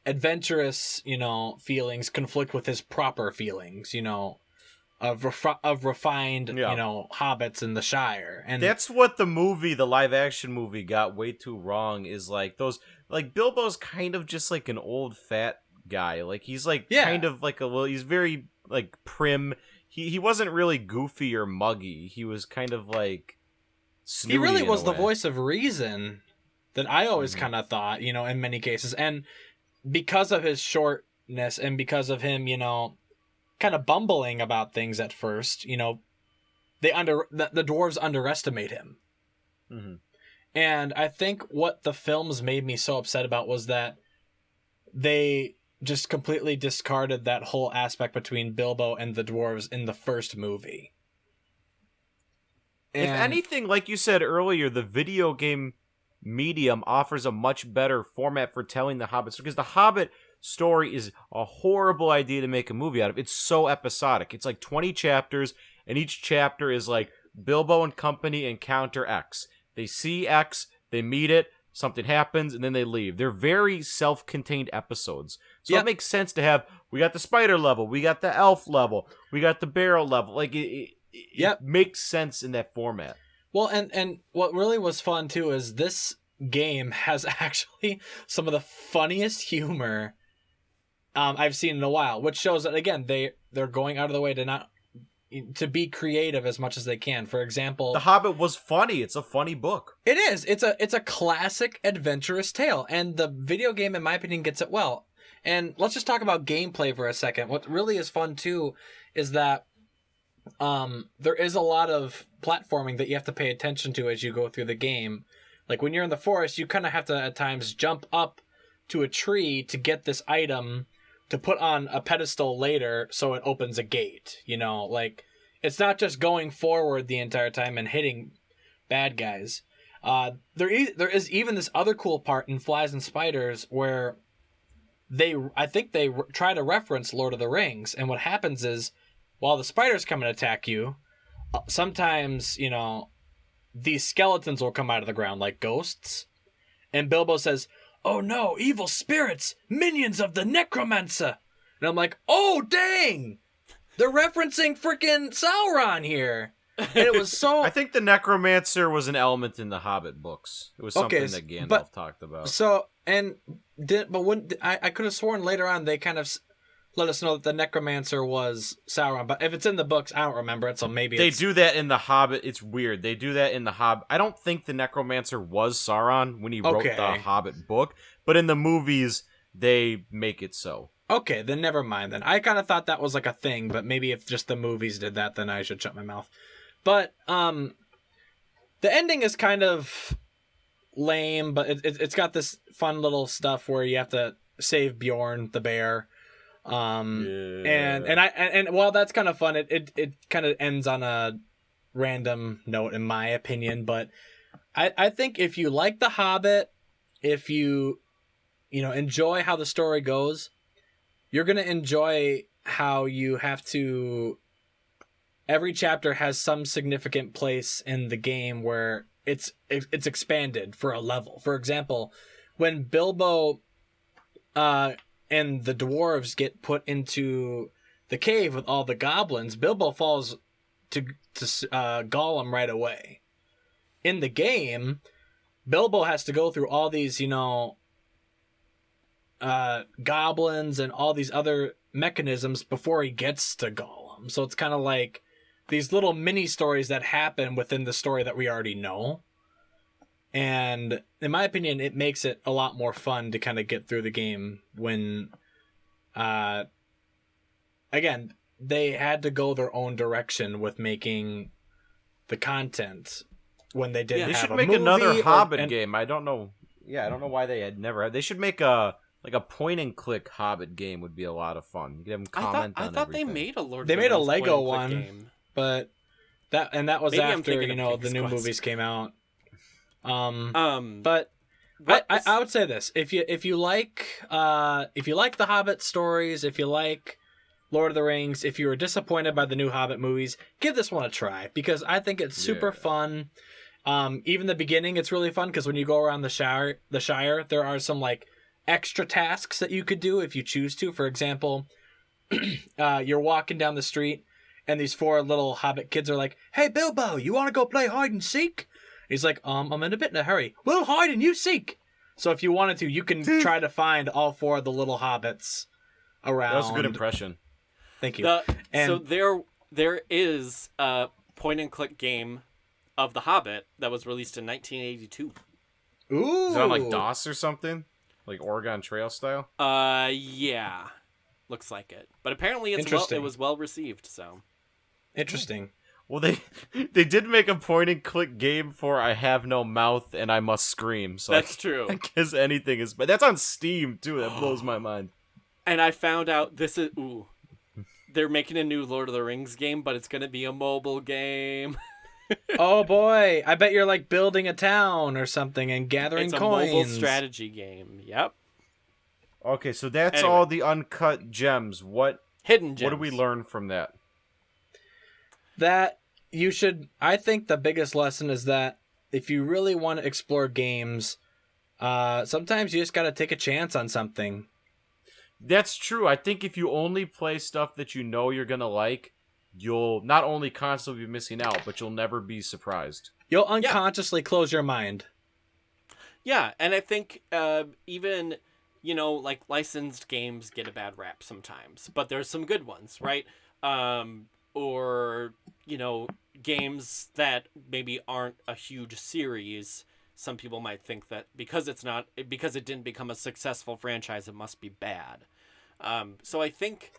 adventurous, feelings conflict with his proper feelings, of refined, hobbits in the Shire. And that's what the live action movie got way too wrong, is Bilbo's kind of just like an old fat guy. Like he's kind of like he's very like prim. He wasn't really goofy or muggy. He was kind of like snooty. He really was the voice of reason that I always kind of thought, in many cases. And because of his shortness and because of him, kind of bumbling about things at first, the dwarves underestimate him. Mm-hmm. And I think what the films made me so upset about was that they just completely discarded that whole aspect between Bilbo and the dwarves in the first movie. If anything, like you said earlier, the video game medium offers a much better format for telling the Hobbit story, because the Hobbit story is a horrible idea to make a movie out of. It's so episodic. It's like 20 chapters, and each chapter is like Bilbo and company encounter X. They see X, they meet it, something happens, and then they leave. They're very self-contained episodes. So it makes sense to have, we got the spider level, we got the elf level, we got the barrel level. Like, it makes sense in that format. Well, and what really was fun, too, is this game has actually some of the funniest humor I've seen in a while, which shows that, again, they're going out of the way to be creative as much as they can. For example, The Hobbit was funny. It's a funny book. It is. It's a classic adventurous tale, and the video game, in my opinion, gets it well. And let's just talk about gameplay for a second. What really is fun, too, is that there is a lot of platforming that you have to pay attention to as you go through the game. Like when you're in the forest, you kind of have to at times jump up to a tree to get this item to put on a pedestal later so it opens a gate. Like it's not just going forward the entire time and hitting bad guys. There is even this other cool part in Flies and Spiders where I think they try to reference Lord of the Rings, and what happens is, while the spiders come and attack you, sometimes, these skeletons will come out of the ground like ghosts. And Bilbo says, "Oh no, evil spirits, minions of the necromancer." And I'm like, oh, dang! They're referencing freaking Sauron here. And it was so... I think the necromancer was an element in the Hobbit books. It was something that Gandalf talked about. So, I could have sworn later on they kind of let us know that the necromancer was Sauron, but if it's in the books, I don't remember it, so maybe they do that in the Hobbit. It's weird. They do that in the Hobbit. I don't think the necromancer was Sauron when he wrote the Hobbit book, but in the movies, they make it so. Okay, then never mind then. I kind of thought that was like a thing, but maybe if just the movies did that, then I should shut my mouth. But the ending is kind of lame, but it's got this fun little stuff where you have to save Bjorn the bear. And while that's kind of fun, it kind of ends on a random note in my opinion, but I think if you like The Hobbit, if you enjoy how the story goes, you're going to enjoy how you have to, every chapter has some significant place in the game where it's expanded for a level. For example, when Bilbo and the dwarves get put into the cave with all the goblins, Bilbo falls to Gollum right away. In the game, Bilbo has to go through all these, goblins and all these other mechanisms before he gets to Gollum. So it's kind of like these little mini stories that happen within the story that we already know. And in my opinion, it makes it a lot more fun to kind of get through the game when, again, they had to go their own direction with making the content when they didn't They have should a make movie another Hobbit and game. I don't know. Yeah, I don't know why they had never had. They should make a point and click Hobbit game. Would be a lot of fun. You could have them comment I on thought everything. they made a Lord. They of the made a Rings Lego point-and-click one. game. But that was Maybe I'm after, thinking of the King's new Quest. movies came out. But I would say this: if you like the Hobbit stories, if you like Lord of the Rings, if you were disappointed by the new Hobbit movies, give this one a try because I think it's super fun. Even the beginning, it's really fun because when you go around the Shire, there are some like extra tasks that you could do if you choose to. For example, you're walking down the street and these 4 little Hobbit kids are like, "Hey Bilbo, you want to go play hide and seek?" He's like, I'm in a bit in a hurry. We'll hide and you seek. So if you wanted to, you can try to find all 4 of the little hobbits around. That was a good impression. Thank you. So there is a point and click game of The Hobbit that was released in 1982. Ooh. Is it on like DOS or something? Like Oregon Trail style? Yeah. Looks like it. But apparently it was well received, so. Interesting. Well, they did make a point and click game for I Have No Mouth and I Must Scream. So that's true. I guess anything is, but that's on Steam too. That blows my mind. And I found out they're making a new Lord of the Rings game, but it's going to be a mobile game. Oh boy, I bet you're like building a town or something and gathering coins. It's a mobile strategy game. Yep. Okay, so that's all the uncut gems. Hidden gems. What do we learn from that? That you should. I think the biggest lesson is that if you really want to explore games, sometimes you just got to take a chance on something. That's true. I think if you only play stuff that you know you're gonna like, you'll not only constantly be missing out, but you'll never be surprised. You'll unconsciously close your mind. Yeah, and I think even, like licensed games get a bad rap sometimes, but there's some good ones, right? Or, games that maybe aren't a huge series. Some people might think that because it didn't become a successful franchise, it must be bad. So I think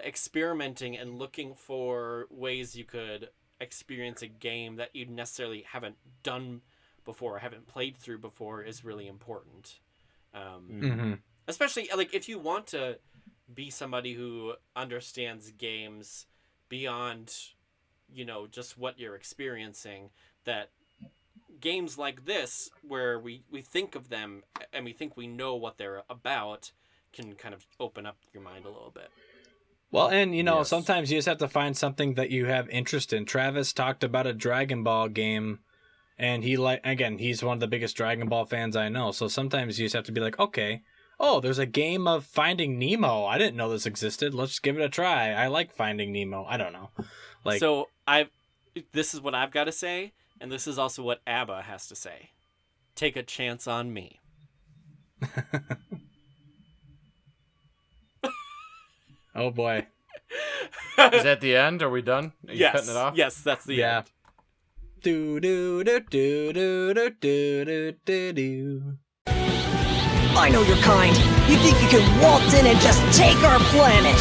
experimenting and looking for ways you could experience a game that you necessarily haven't done before, haven't played through before, is really important. Especially like if you want to be somebody who understands games beyond, just what you're experiencing, that games like this, where we think of them and we think we know what they're about, can kind of open up your mind a little bit. Well, and sometimes you just have to find something that you have interest in. Travis talked about a Dragon Ball game, and he's one of the biggest Dragon Ball fans I know. So sometimes you just have to be like, okay, there's a game of Finding Nemo. I didn't know this existed. Let's give it a try. I like Finding Nemo. I don't know. So this is what I've got to say, and this is also what ABBA has to say. Take a chance on me. Oh boy. Is that the end? Are we done? Are you cutting it off? Yes, that's the end. Do do do do do do do do do. I know you're kind. You think you can waltz in and just take our planet.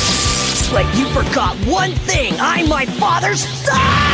But you forgot one thing. I'm my father's son!